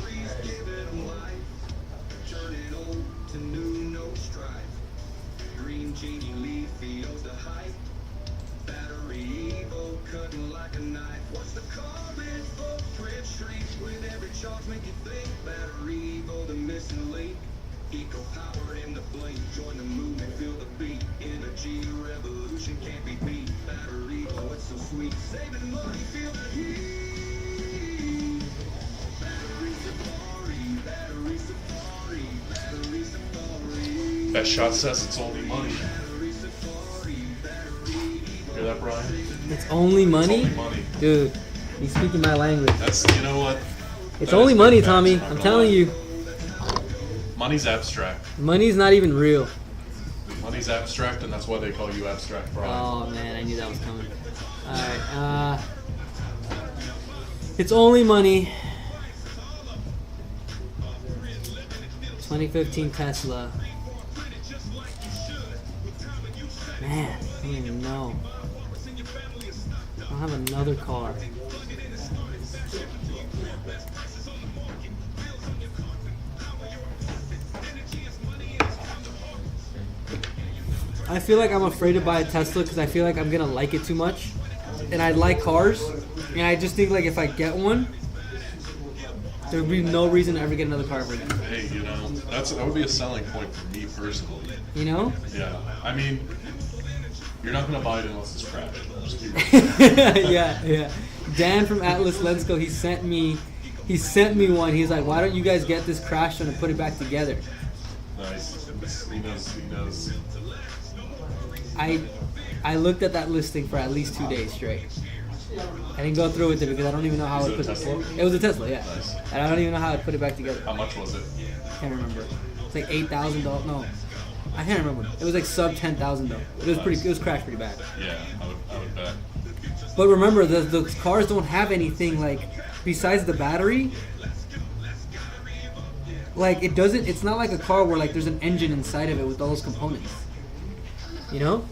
Eco power in the blink, join the movement, feel the beat. Energy revolution can't be beat. BatteryEvo, it's so sweet. Saving money, feel the heat. Battery safari, battery safari, battery safari. Best Shot says it's only money. Battery safari, BatteryEvo. Hear that, Brian? It's only money? It's only money. Dude, he's speaking my language. That's, you know what? It's That only is money, big facts, Tommy. not I'm gonna telling lie. you. Money's abstract. Money's not even real. Money's abstract, and that's why they call you Abstract Brian. Oh man, I knew that was coming. Alright, it's only money. 2015 Tesla. Man, I don't even know. I don't have another car. I feel like I'm afraid to buy a Tesla because I feel like I'm gonna like it too much, and I like cars, and I just think like if I get one, there would be no reason to ever get another car ever again. Hey, you know, that would be a selling point for me personally. You know? Yeah, I mean, you're not gonna buy it unless it's crashed. Just be real. Yeah. Dan from Atlas Lensco, he sent me one. He's like, why don't you guys get this crash one and put it back together? Nice. He knows. I looked at that listing for at least 2 days straight. I didn't go through with it because I don't even know how Was I it put a Tesla? it. Was a Tesla, yeah. Nice. And I don't even know how I put it back together. How much was it? I can't remember. It's like $8,000. No, I can't remember. It was like sub $10,000 though. It was pretty. It was crashed pretty bad. Yeah, I would bet. But remember, the cars don't have anything like besides the battery. Like it doesn't. It's not like a car where like there's an engine inside of it with all those components. You know?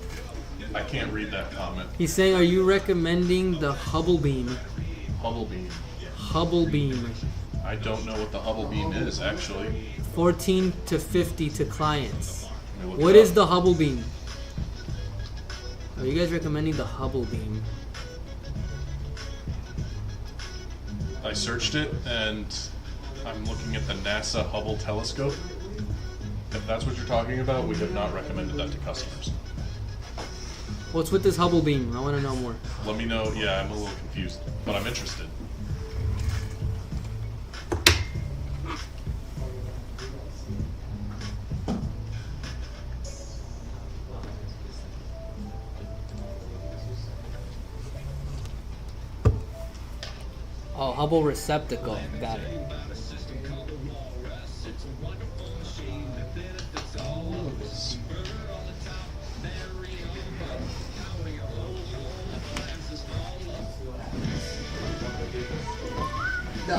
I can't read that comment. He's saying, are you recommending the Hubble Beam? Hubble beam. Hubble Beam. I don't know what the Hubble beam is actually. 14 to 50 to clients. Let me look What it is up. the Hubble Beam? Are you guys recommending the Hubble Beam? I searched it and I'm looking at the NASA Hubble telescope. If that's what you're talking about, we have not recommended that to customers. What's with this Hubble Beam? I want to know more. Let me know. Yeah, I'm a little confused, but I'm interested. Oh, Hubble receptacle. Got it.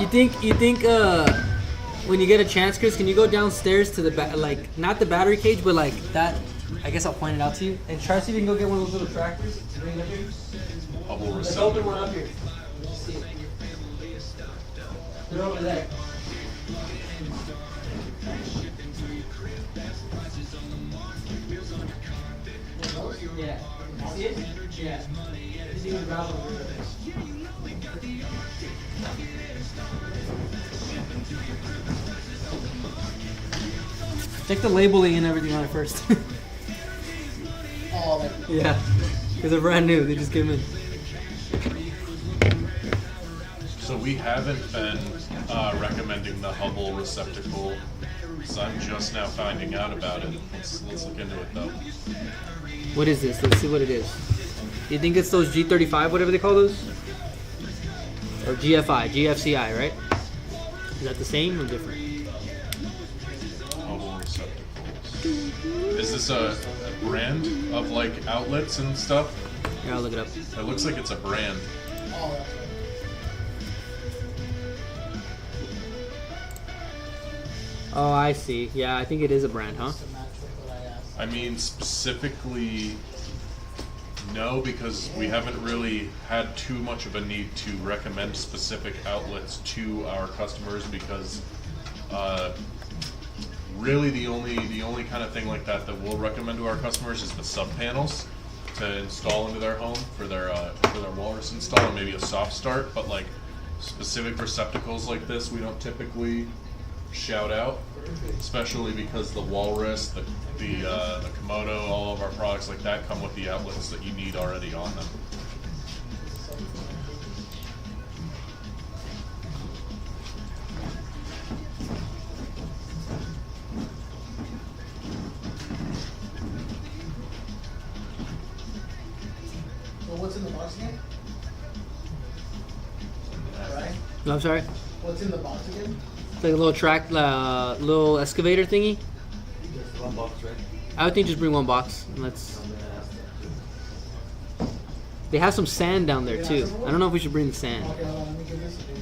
You think when you get a chance, Chris, can you go downstairs to the like not the battery cage, but like that? I guess I'll point it out to you and try to see if you can go get one of those little tractors. Bring it up here. Hubble Let's open one receptacle. up here. Just see it. They're over there. Yeah. See it? Yeah. It's even ground over there. Check the labeling and everything on it first. All of it. Yeah. Because they're brand new. They just came in. So we haven't been recommending the Hubble receptacle. So I'm just now finding out about it. Let's look into it though. What is this? Let's see what it is. Do you think it's those G35, whatever they call those? Or GFI, GFCI, right? Is that the same or different? Hubble receptacles. Is this a brand of like outlets and stuff? Here, I'll look it up. It looks like it's a brand. All of it. Oh, I see. Yeah, I think it is a brand, huh? To match with what I asked. I mean, specifically, no, because we haven't really had too much of a need to recommend specific outlets to our customers because really the only kind of thing like that that we'll recommend to our customers is the sub panels to install into their home for their Walrus install and maybe a soft start, but like specific receptacles like this we don't typically shout out, especially because the Walrus, the Komodo, all of our products like that come with the outlets that you need already on them. So what's in the box again? Right? No, I'm sorry. What's in the box again? It's like a little track, little excavator thingy. Just one box, right? I would think just bring one box. And let's. They have some sand down there too. I don't know if we should bring the sand. Okay, hold on, let me give this to you.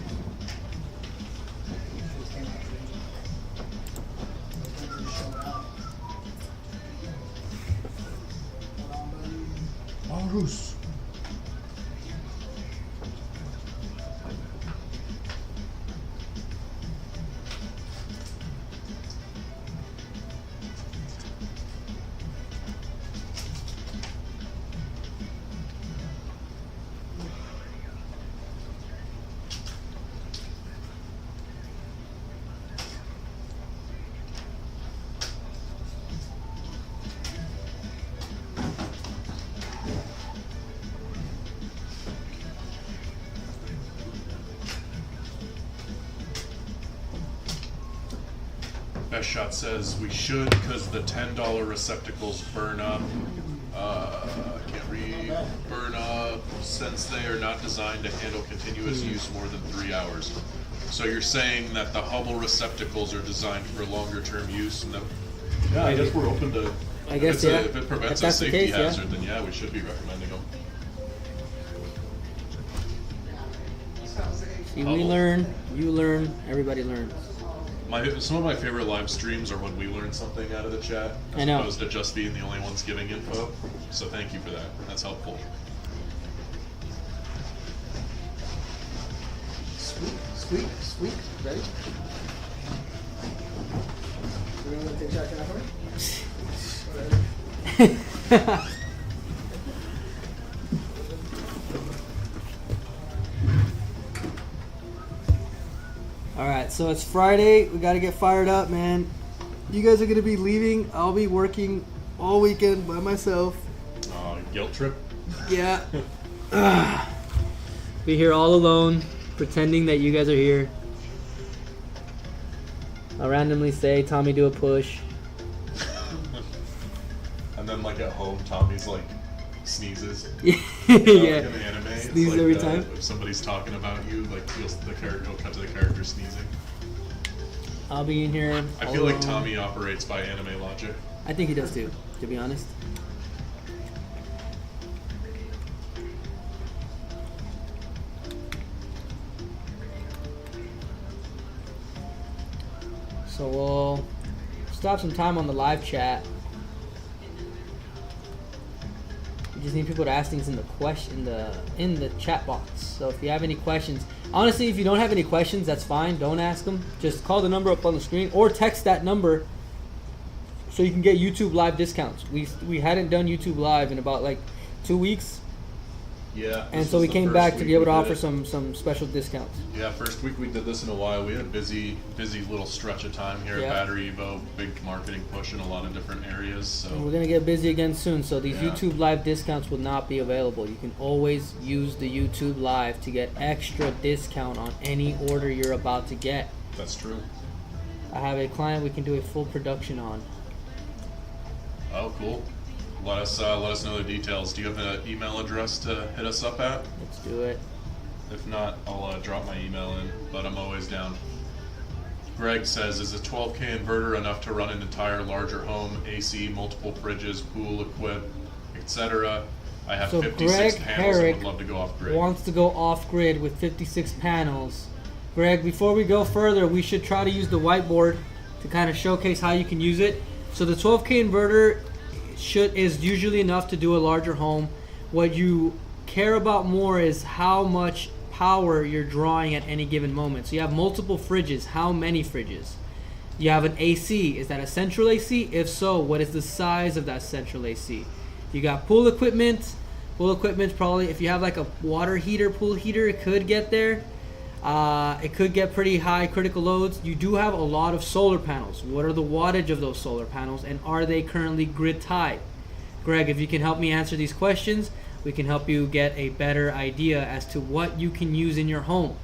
This came out green. Show it out. Hold on, buddy. Walrus. Best Shot says we should because the $10 receptacles burn up. I can't read. Burn up since they are not designed to handle continuous use more than 3 hours. So you're saying that the Hubble receptacles are designed for longer term use, and that, yeah, I guess we're open to. I guess, if yeah. If it prevents If a that's the safety case, yeah. hazard, then yeah, we should be recommending them. See, we learn, you learn, everybody learns. Some of my favorite live streams are when we learn something out of the chat, as I know. opposed to just being the only ones giving info. So thank you for that. That's helpful. Squeak, squeak, squeak. Ready? You want to take a shot for me? Alright, so it's Friday. We gotta get fired up, man. You guys are gonna be leaving. I'll be working all weekend by myself. Guilt trip? Yeah. Be here all alone, pretending that you guys are here. I'll randomly say, Tommy, do a push. And then, like at home, Tommy's like sneezes. Yeah. Like in the anime, it's Sneeze like, every time. If somebody's talking about you, like the character will cut to the character sneezing. I'll be in here. I all feel like alone. Tommy operates by anime logic. I think he does too, to be honest. So we'll stop some time on the live chat. We just need people to ask things in the chat box. So if you have any questions, honestly, if you don't have any questions, that's fine. Don't ask them. Just call the number up on the screen or text that number so you can get YouTube Live discounts. We hadn't done YouTube Live in about like 2 weeks. Yeah. And this so was we the came first back to week be able we to did offer it. some special discounts. Yeah, first week we did this in a while. We had a busy little stretch of time here Yeah. at BatteryEvo, big marketing push in a lot of different areas. And we're So gonna get busy again soon, so these Yeah. YouTube Live discounts will not be available. You can always use the YouTube Live to get extra discount on any order you're about to get. that's true. I have a client we can do a full production on. Oh, cool. Let us know the details. Do you have an email address to hit us up at? Let's do it. If not, I'll drop my email in, but I'm always down. Greg says, is a 12K inverter enough to run an entire larger home, AC, multiple fridges, pool equip, etc.? I have So 56 Greg panels and Herrick would love to go off grid. wants to go off grid with 56 panels. Greg, before we go further, we should try to use the whiteboard to kind of showcase how you can use it. So the 12K inverter is usually enough to do a larger home. What you care about more is how much power you're drawing at any given moment. So you have multiple fridges. How many fridges? You have an AC. Is that a central AC? If so, what is the size of that central AC? You got pool equipment. Pool equipment's probably, if you have like a water heater, pool heater, it could get there. It could get pretty high critical loads. You do have a lot of solar panels. What are the wattage of those solar panels, and are they currently grid tied? Greg, if you can help me answer these questions, we can help you get a better idea as to what you can use in your home.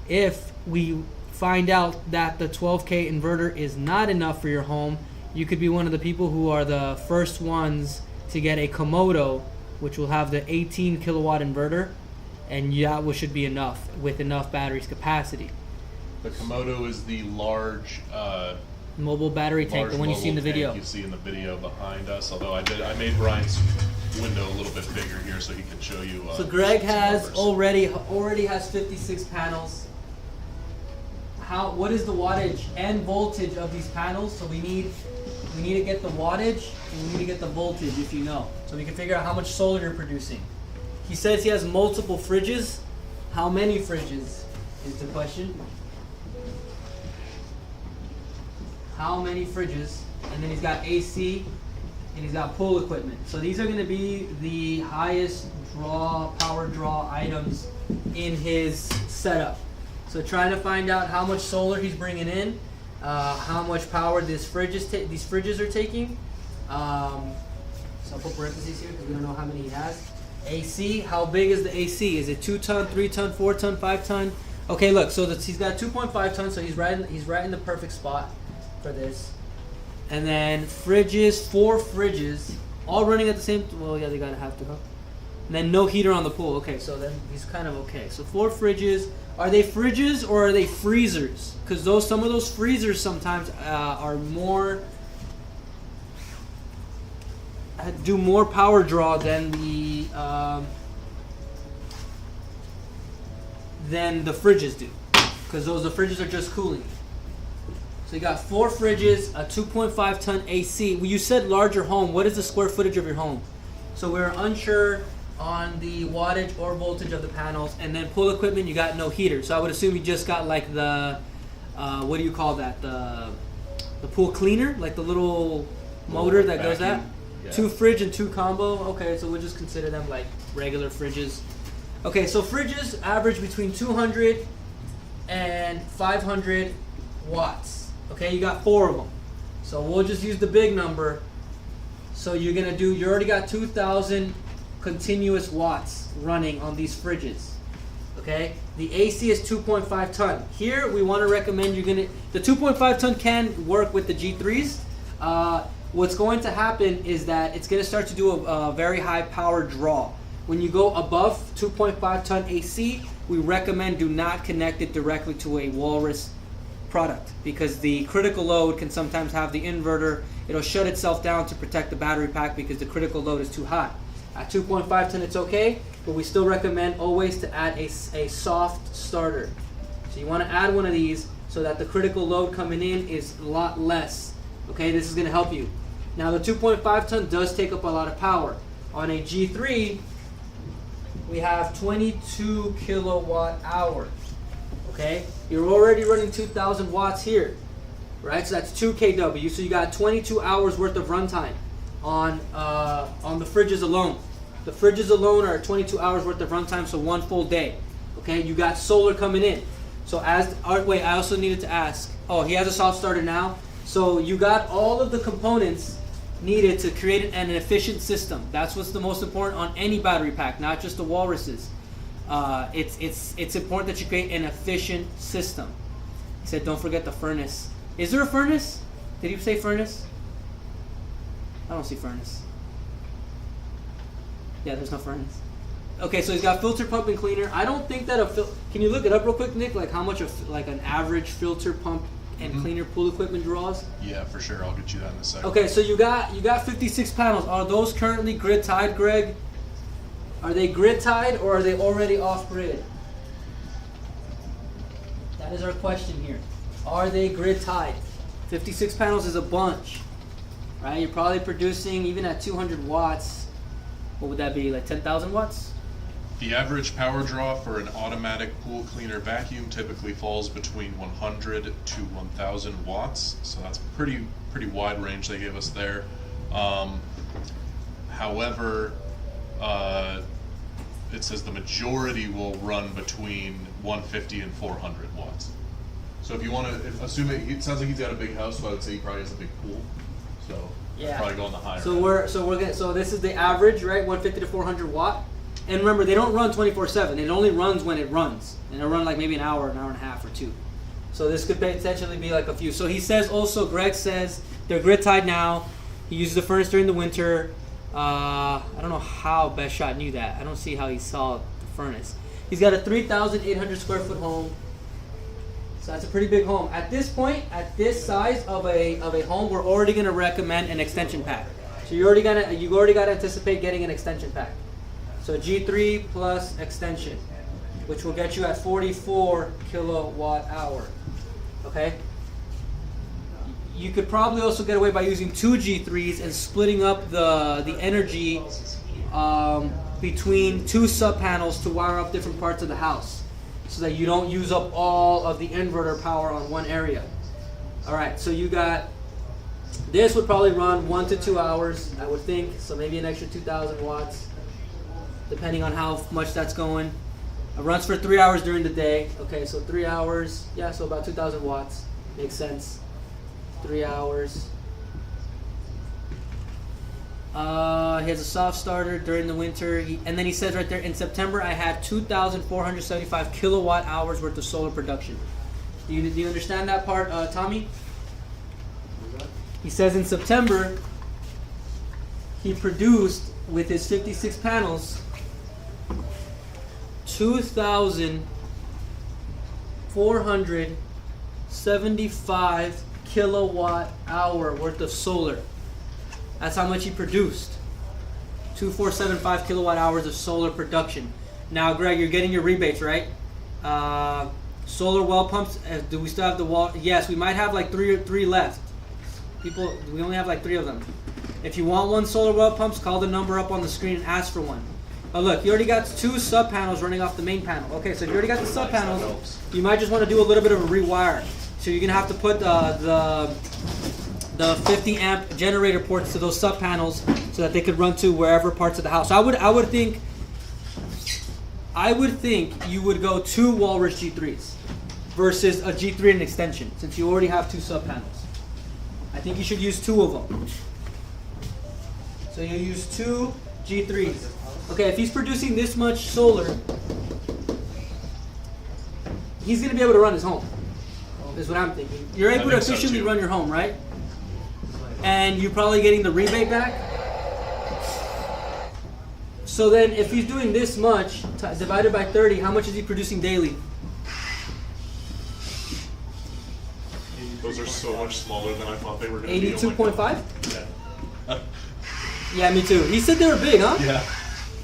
If we find out that the 12K inverter is not enough for your home, you could be one of the people who are the first ones to get a Komodo, which will have the 18 kilowatt inverter, and that should be enough with enough battery's capacity. The Komodo is the large Mobile battery tank, the one you see in the mobile video. tank you see in the video behind us. Although I made Brian's window a little bit bigger here so he can show you. So Greg some has numbers. already has 56 panels. What is the wattage and voltage of these panels? So we need to get the wattage and we need to get the voltage, if you know, so we can figure out how much solar you're producing. He says he has multiple fridges. How many fridges is the question? How many fridges? And then he's got AC and he's got pool equipment. So these are going to be the highest power draw items in his setup. So trying to find out how much solar he's bringing in, how much power these fridges are taking. So I'll put parentheses here because we don't know how many he has. AC, how big is the AC? Is it 2 ton, 3 ton, 4 ton, 5 ton? Okay, look, so he's got 2.5 tons, so he's right in the perfect spot. for this. And then fridges, 4 fridges, all running at the same. Well, yeah, they gotta have to. Huh? And then no heater on the pool. Okay, so then he's kind of okay. So 4 fridges. Are they fridges or are they freezers? Because some of those freezers sometimes are more. Do more power draw than the fridges do, because the fridges are just cooling. So you got 4 fridges, a 2.5 ton AC. Well, you said larger home. What is the square footage of your home? So we're unsure on the wattage or voltage of the panels, and then pool equipment. You got no heater. So I would assume you just got like the what do you call that? The pool cleaner, like the little motor that goes that. Yeah. 2 fridge and 2 combo. Okay, so we'll just consider them like regular fridges. Okay, so fridges average between 200 and 500 watts. Okay, you got 4 of them. So we'll just use the big number. So you already got 2,000 continuous watts running on these fridges. Okay, the AC is 2.5 ton. Here we want to recommend the 2.5 ton can work with the G3s. What's going to happen is that it's going to start to do a very high power draw. When you go above 2.5 ton AC, we recommend do not connect it directly to a Walrus product, because the critical load can sometimes have the inverter. It'll shut itself down to protect the battery pack because the critical load is too high. At 2.5 ton it's okay, but we still recommend always to add a soft starter. So you want to add one of these so that the critical load coming in is a lot less. Okay, this is going to help you. Now the 2.5 ton does take up a lot of power. On a G3, we have 22 kilowatt hours. Okay, you're already running 2,000 watts here, right? So that's 2 kW. So you got 22 hours worth of runtime on the fridges alone. The fridges alone are 22 hours worth of runtime, so 1 full day. Okay, you got solar coming in. So wait, I also needed to ask. Oh, he has a soft starter now. So you got all of the components needed to create an efficient system. That's what's the most important on any battery pack, not just the Walruses. It's important that you create an efficient system. He said, don't forget the furnace. Is there a furnace? Did he say furnace? I don't see furnace. Yeah, there's no furnace. Okay, so he's got filter, pump, and cleaner. I don't think that can you look it up real quick, Nick? Like how much like an average filter, pump, and cleaner pool equipment draws? Yeah, for sure. I'll get you that in a second. Okay, so you got 56 panels. Are those currently grid tied, Greg? Are they grid tied or are they already off grid? That is our question here. Are they grid tied? 56 panels is a bunch, right? You're probably producing, even at 200 watts, what would that be, like 10,000 watts? The average power draw for an automatic pool cleaner vacuum typically falls between 100 to 1,000 watts. So that's pretty wide range they gave us there. However, it says the majority will run between 150 and 400 watts. So if you want to assume it sounds like he's got a big house, so I would say he probably has a big pool. So Yeah. probably go on the higher. So this is the average, right? 150 to 400 watt. And remember, they don't run 24/7. It only runs when it runs, and it'll run like maybe an hour and a half or 2. So this could potentially be like a few. So he says also, Greg says they're grid tied now. He uses the furnace during the winter. I don't know how Best Shot knew that. I don't see how he saw the furnace. He's got a 3,800 square foot home. So that's a pretty big home. At this point, at this size of a home, we're already going to recommend an extension pack. So you already got to anticipate getting an extension pack. So G3 plus extension, which will get you at 44 kilowatt hour. Okay. You could probably also get away by using 2 G3s and splitting up the energy between 2 sub panels to wire up different parts of the house, so that you don't use up all of the inverter power on one area. All right, so you got, this would probably run 1 to 2 hours, I would think, so maybe an extra 2,000 watts, depending on how much that's going. It runs for 3 hours during the day. Okay, so 3 hours, yeah, so about 2,000 watts, makes sense. 3 hours. He has a soft starter during the winter, and then he says right there, in September I had 2,475 kilowatt hours worth of solar production. Do you understand that part, Tommy? He says in September, he produced, with his 56 panels, 2,475 kilowatt hour worth of solar. That's how much he produced. 2,475 kilowatt hours of solar production. Now, Greg, you're getting your rebates, right? Solar well pumps. Do we still have the wall? Yes, we might have like three left. People, we only have like 3 of them. If you want one solar well pumps, call the number up on the screen and ask for one. Oh, look, you already got 2 sub panels running off the main panel. Okay, so if you already got the sub panels, you might just want to do a little bit of a rewire. So you're gonna have to put the 50 amp generator ports to those sub panels so that they could run to wherever parts of the house. I would think you would go 2 Walrus G3s versus a G3 and extension, since you already have 2 sub panels. I think you should use 2 of them. So you use 2 G3s. Okay, if he's producing this much solar, he's gonna be able to run his home. Is what I'm thinking. You're able to think so, efficiently too. run your home, right? And you're probably getting the rebate back. So then, if he's doing this much divided by 30, how much is he producing daily? Those are so much smaller than I thought they were going to be. 82.5? Yeah. Yeah, me too. He said they were big, huh? Yeah.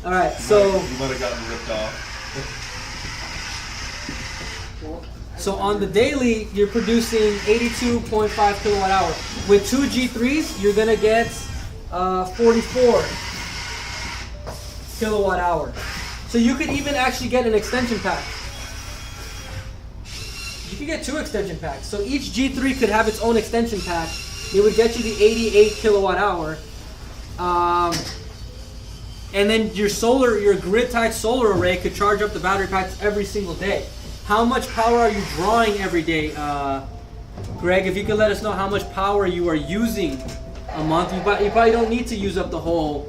All right, so You might have gotten ripped off. on the daily, you're producing 82.5 kilowatt hour. With 2 G3s, you're gonna get 44 kilowatt hour. So you could even actually get an extension pack. You could get 2 extension packs. So each G3 could have its own extension pack. It would get you the 88 kilowatt hour. And then your grid-tied solar array could charge up the battery packs every single day. How much power are you drawing every day, Greg? If you could let us know how much power you are using a month. You probably don't need to use up the whole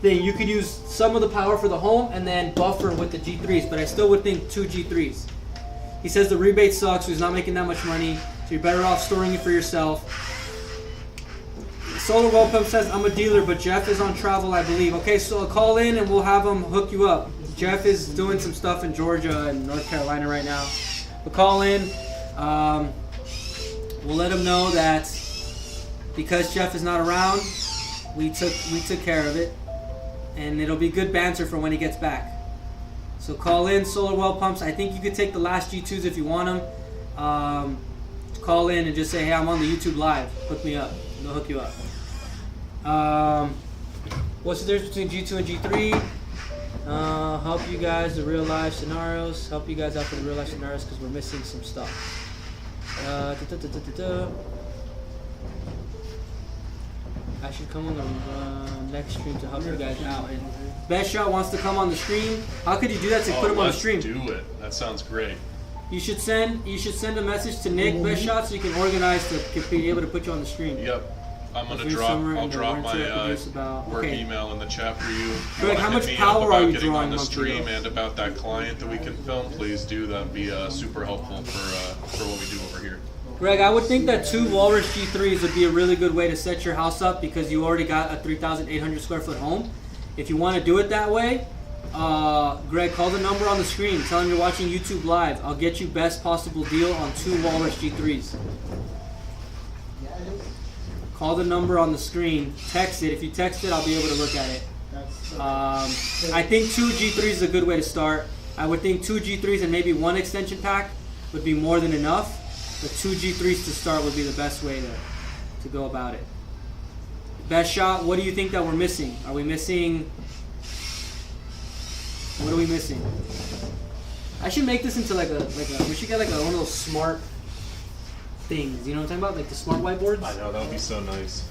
thing. You could use some of the power for the home and then buffer with the G3s, but I still would think 2 G3s. He says the rebate sucks, so he's not making that much money, so you're better off storing it for yourself. Solar Well Pump says, I'm a dealer, but Jeff is on travel, I believe. Okay, so call in and we'll have him hook you up. Jeff is doing some stuff in Georgia and North Carolina right now. We'll call in. We'll let him know that because Jeff is not around, we took care of it, and it'll be good banter for when he gets back. So call in, Solar Well Pumps. I think you could take the last G2s if you want them. Call in and just say, hey, I'm on the YouTube live. Hook me up. They'll hook you up. What's the difference between G2 and G3? Help you guys the real life scenarios. Help you guys out for the real life scenarios because we're missing some stuff. I should come on the next stream to help you guys out. And Best Shot wants to come on the stream. How could you do that to put him on the stream? Let's do it. That sounds great. You should send a message to Nick Best Shot so you can organize to be able to put you on the stream. Yep. I'll drop my work email in the chat for you. Greg, how much power are you drawing on the monthly, stream though? and about that client that we can film? Please do. That'd be super helpful for what we do over here. Greg, I would think that 2 Walrus G3s would be a really good way to set your house up because you already got a 3,800 square foot home. If you want to do it that way, Greg, call the number on the screen. Tell him you're watching YouTube live. I'll get you best possible deal on 2 Walrus G3s. Call the number on the screen. Text it. If you text it, I'll be able to look at it. I think 2 G3s is a good way to start. I would think 2 G3s and maybe 1 extension pack would be more than enough. But 2 G3s to start would be the best way to go about it. Best Shot, what do you think that we're missing? Are we missing... What are we missing? I should make this into we should get one of those smart things. You know what I'm talking about? Like the smart whiteboards? I know, that would be so nice.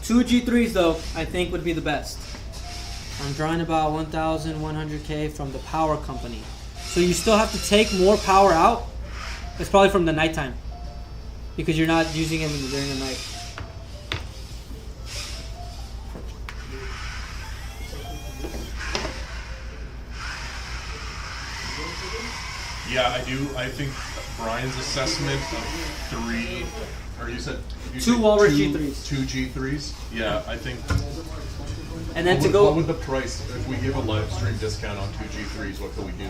2 G3s though, I think would be the best. I'm drawing about 1,100K from the power company. So you still have to take more power out. It's probably from the nighttime because you're not using it during the night. Yeah, I do. I think Brian's assessment of Or you said you Two said Walrus two- G3s. Two G3s. Yeah, I think. And then What to would, go, what would the price if we give a live stream discount on two G3s? What could we do?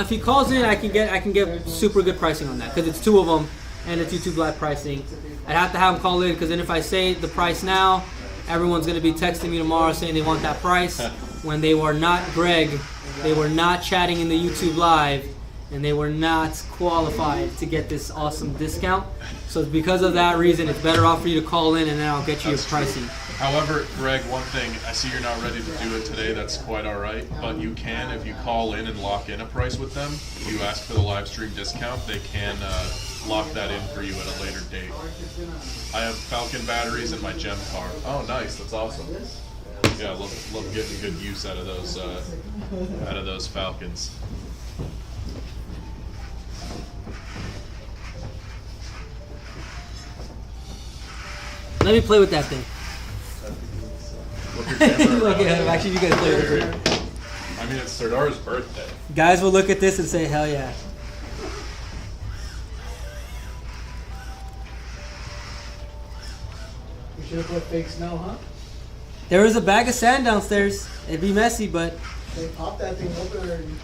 if he calls in, I can get super good pricing on that because it's two of them and it's YouTube Live pricing. I'd have to have him call in because then if I say the price now, everyone's gonna be texting me tomorrow saying they want that price when they were not Greg, they were not chatting in the YouTube Live, and they were not qualified to get this awesome discount. So because of that reason, it's better off for you to call in and then I'll get you your That's true. pricing. However, Greg, one thing, I see you're not ready to do it today, that's quite alright, but you can, if you call in and lock in a price with them, you ask for the live stream discount, they can lock that in for you at a later date. I have Falcon batteries in my gem car. Oh, nice, that's awesome. Yeah, love getting good use out of those Falcons. Let me play with that thing. Look your camera Look around. at him. Actually, you guys play with it. I mean, it's Serdar's birthday. Guys will look at this and say, hell yeah. We should have put fake snow, huh? There is a bag of sand downstairs. It'd be messy, but They popped that thing open and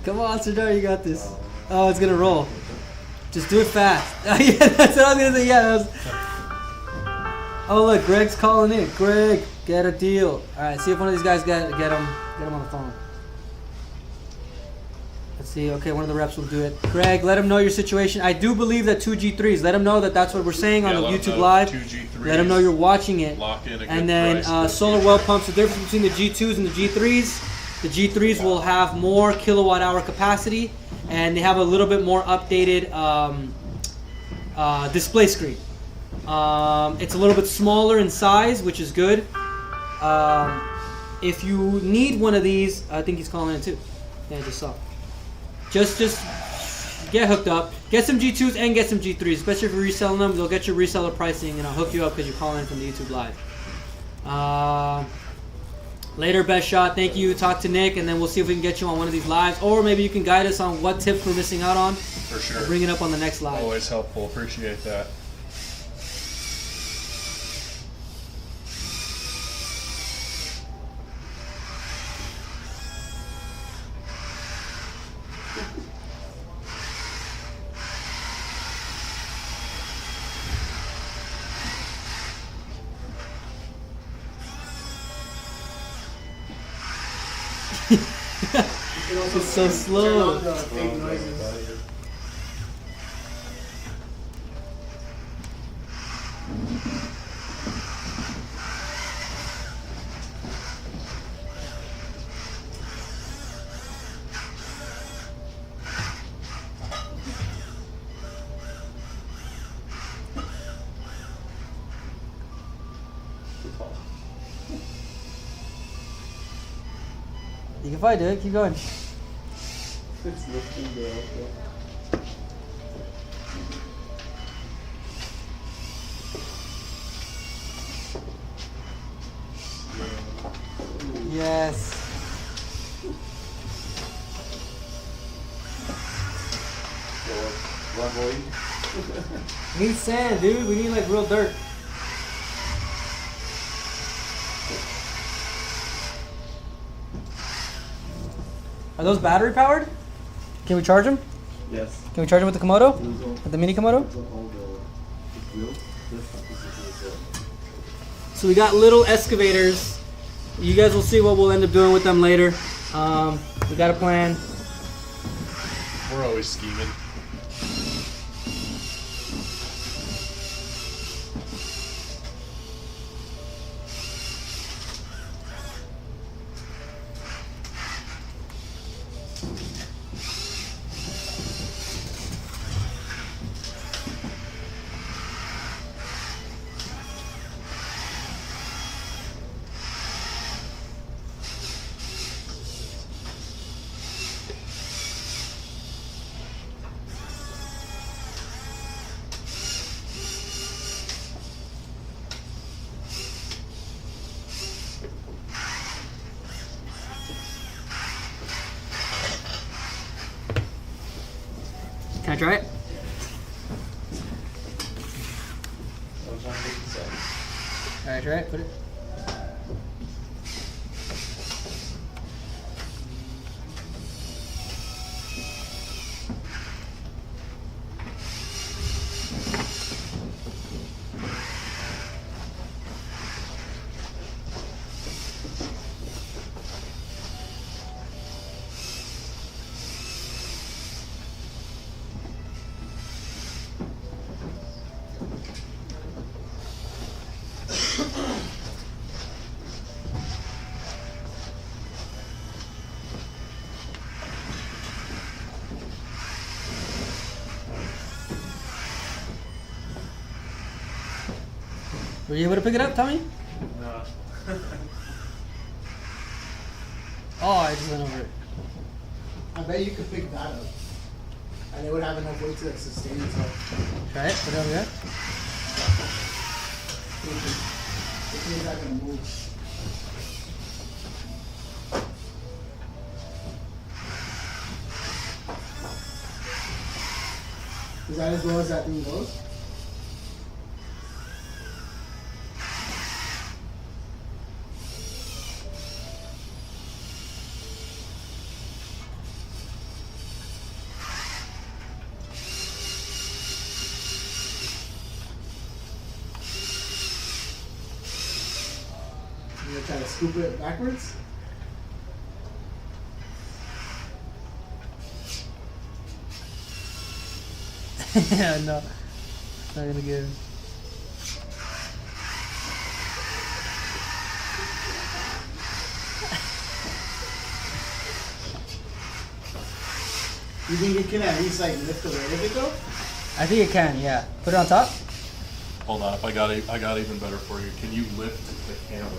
come on, Serdar, you got this. Oh, it's gonna roll. Just do it fast. Yeah, that's what I was gonna say. Yeah, that was... Oh, look, Greg's calling in. Greg, get a deal. All right, see if one of these guys get him on the phone. Let's see. Okay, one of the reps will do it. Greg, let him know your situation. I do believe that two G3s. Let him know that that's what we're saying on Yeah, the let 'em YouTube know Live. two G3s. Let him know you're watching it. Lock in a good And then price. solar well pumps. The difference between the G2s and the G3s. The G3s will have more kilowatt hour capacity, and they have a little bit more updated display screen. It's a little bit smaller in size, which is good. If you need one of these, I think he's calling in too. Yeah, I just saw. Just get hooked up. Get some G2s and get some G3s, especially if you're reselling them. They'll get your reseller pricing, and I'll hook you up because you're calling in from the YouTube Live. Later, best shot. Thank you. Talk to Nick, and then we'll see if we can get you on one of these lives, or maybe you can guide us on what tips we're missing out on. For sure. Bring it up on the next live. Always helpful. Appreciate that. It's so slow. turn on the fake noises. You can probably do it. Keep going. It's lifting the outro. Yes. So, one going. We need sand, dude. We need like real dirt. Are those battery powered? Can we charge them? Yes. Can we charge them with the Komodo? Those are- With the mini Komodo? those are all the wheels. This stuff is the So we got little excavators. You guys will see what we'll end up doing with them later. We got a plan. We're always scheming. Can I try it? I'm trying to take this out. Alright, try it. Put it. Were you able to pick it up, Tommy? No. Oh, I just went over it. I bet you could pick that up. And it would have enough weight to like, sustain itself. Try it. Put it over there. The thing's not gonna move. Is that as low as that thing goes? You gonna try to scoop it backwards? Yeah, no. Not gonna get it. You think it can at least like lift the weight of it though? I think it can, yeah. Put it on top. Hold on, if I got even better for you. Can you lift the camera?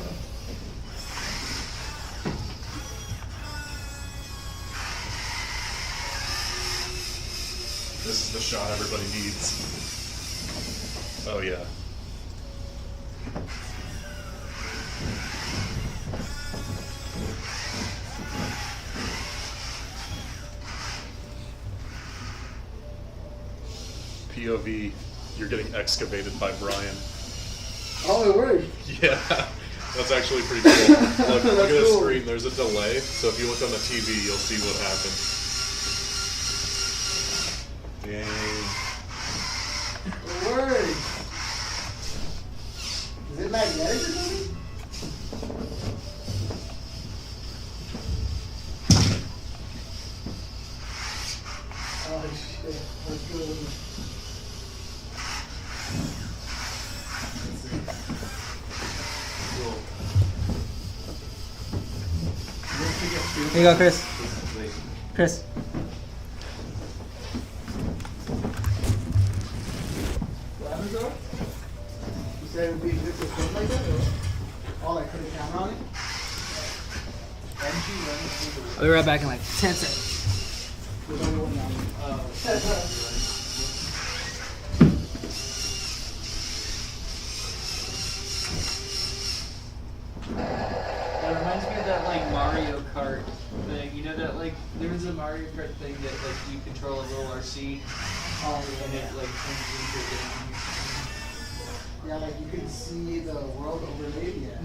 This is the shot everybody needs. Oh yeah. POV, you're getting excavated by Brian. Oh, it worked. Yeah, that's actually pretty cool. Look at the cool. screen, there's a delay, so if you look on the TV, you'll see what happened. Dang. It worked. Is it magnetic or something? Oh shit, that's good. Here you go, Chris. Chris. What happened, bro? You said it would be good to film like that, or? Oh, like put a camera on it? I'll be right back in like 10 seconds. There's only one now. That reminds me of that like Mario Kart thing. You know that like there was a Mario Kart thing that like you control a little RC Oh, and yeah. it like turns into a game. Yeah, like you can see the world overlaid, yeah.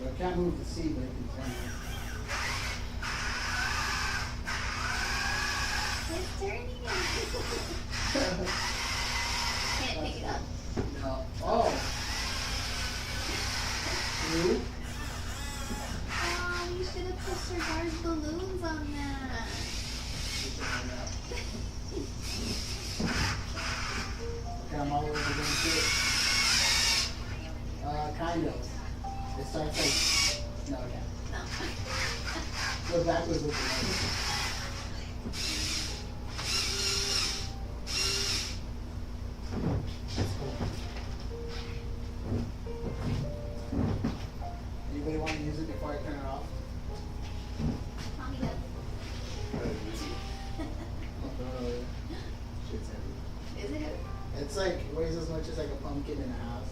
Well, I can't move the sea, but I can turn it. It's turning. Can't pick it up. No. Oh. You? Oh, you should have put Sardar's balloons on that. Okay, I'm all over the shit. Kind of. It starts like. No, okay. No. Go backwards with the It's like, it weighs as much as like a pumpkin and a half.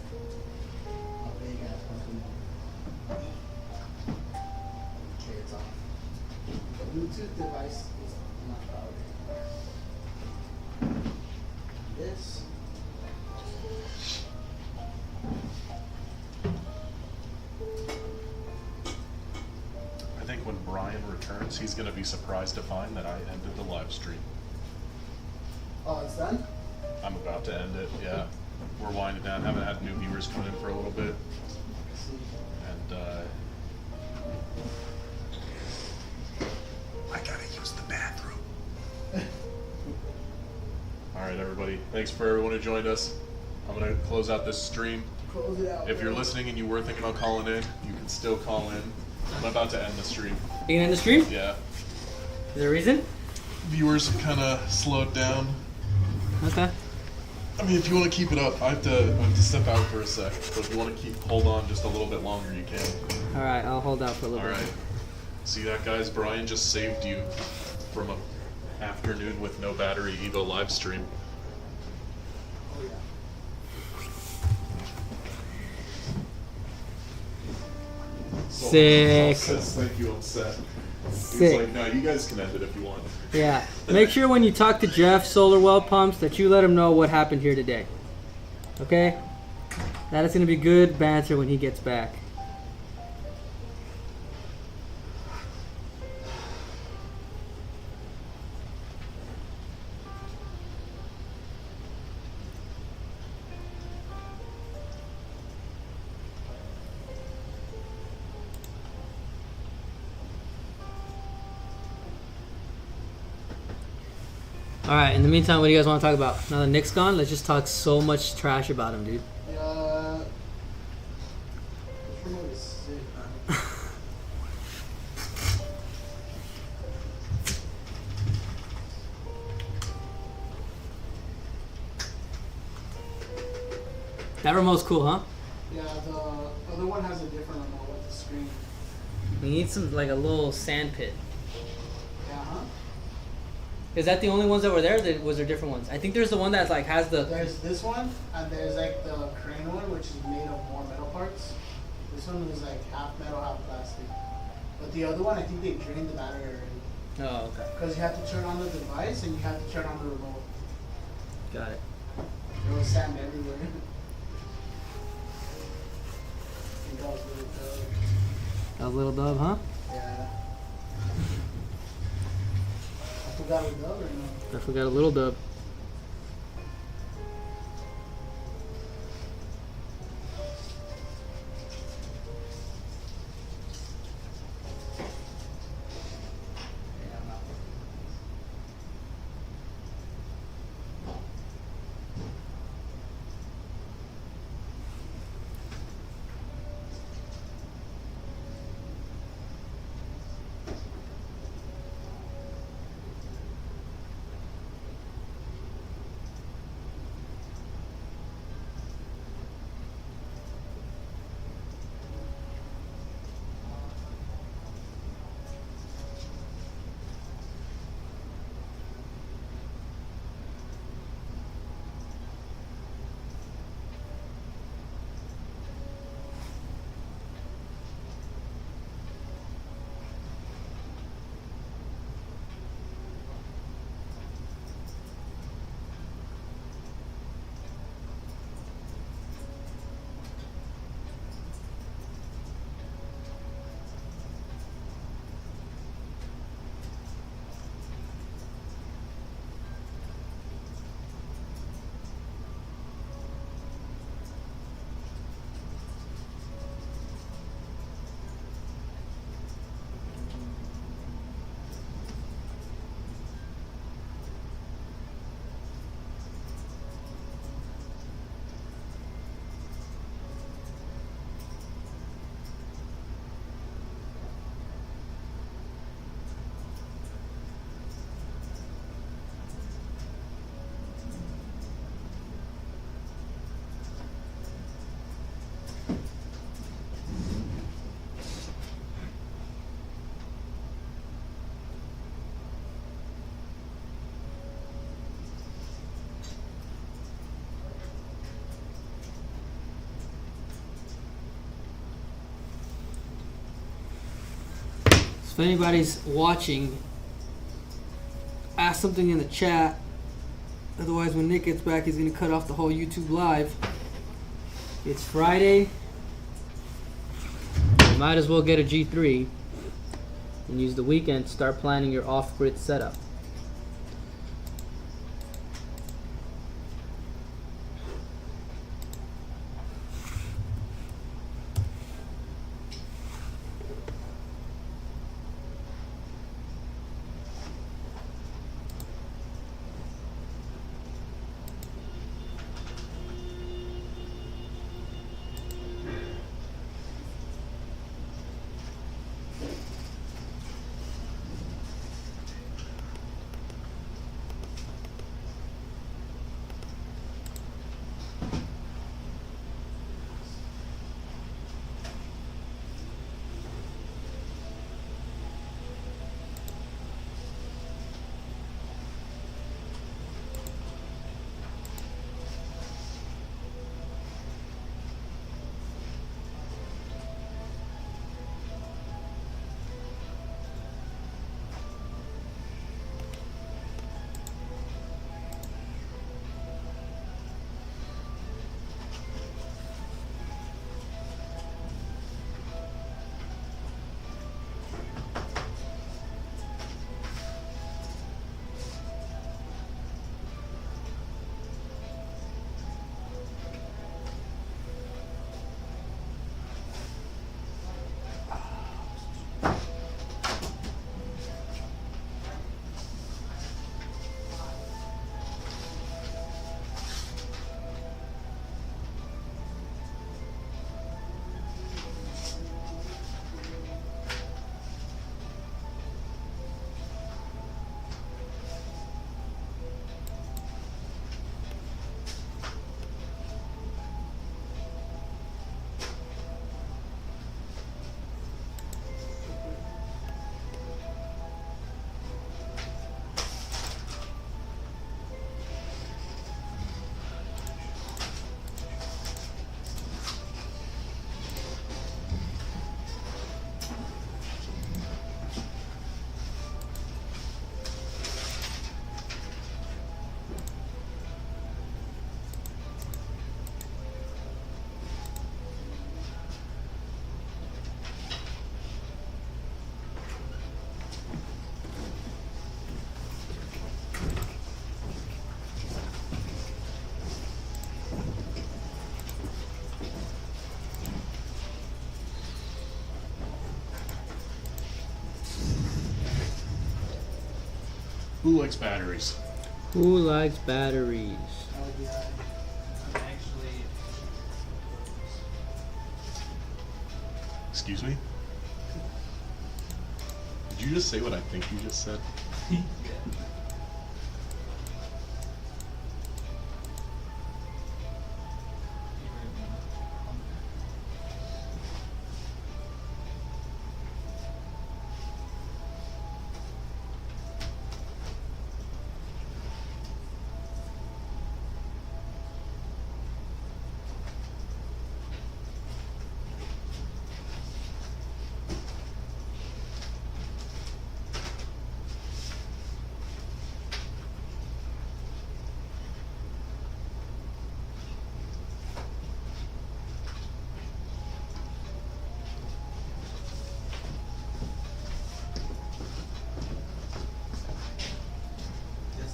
A big ass pumpkin. Okay, it's off. The Bluetooth device is not powered. This. I think when Brian returns, he's going to be surprised to find that I ended the live stream. Oh, it's done? I'm about to end it, yeah. We're winding down, haven't had new viewers come in for a little bit. Let's see. And, I gotta use the bathroom. Alright, everybody. Thanks for everyone who joined us. I'm gonna close out this stream. Close it out. If you're listening and you were thinking about calling in, you can still call in. I'm about to end the stream. You gonna end the stream? Yeah. Is there a reason? Viewers have kind of slowed down. Okay. I mean, if you want to keep it up, I have to step out for a sec. But if you want to hold on just a little bit longer, you can. All right, I'll hold out for a little All bit. right. See that, guys? Brian just saved you from an afternoon with no battery Evo live stream. Oh, yeah. Sick. Says thank you, I'm set. He's Sick. like, no, you guys can end it if you want. Yeah. Make sure when you talk to Jeff, Solar Well Pumps, that you let him know what happened here today. Okay? That is going to be good banter when he gets back. Alright, in the meantime, what do you guys want to talk about? Now that Nick's gone, let's just talk so much trash about him, dude. This remote is sick, man. That remote's cool, huh? Yeah, the other one has a different remote with the screen. We need some, like a little sand pit. Yeah, huh? Is that the only ones that were there? Or was there different ones? I think there's the one that like has the. There's this one, and there's like the crane one, which is made of more metal parts. This one is like half metal, half plastic. But the other one, I think they drained the battery already. Oh, okay. Because you have to turn on the device and you have to turn on the remote. Got it. There was sand everywhere. I think that was really good. That was a little dub, huh? Yeah. I forgot a dub or no? I forgot a little dub. if anybody's watching, ask something in the chat. Otherwise, when Nick gets back, he's gonna cut off the whole YouTube live. It's Friday. You might as well get a G3 and use the weekend to start planning your off-grid setup. Who likes batteries? Who likes batteries? Actually, Excuse me? Did you just say what I think you just said?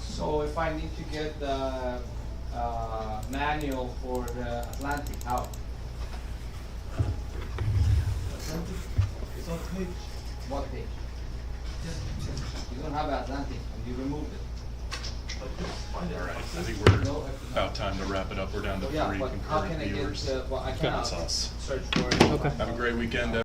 So if I need to get the manual for the Atlantic, how? It's on page. What page? You don't have Atlantic, and you removed it. Alright, I think we're about time to wrap it up. We're down to Oh, yeah, 3 but how concurrent can I viewers. get? Well, I cannot That's us. search for it. Okay. Have a great weekend,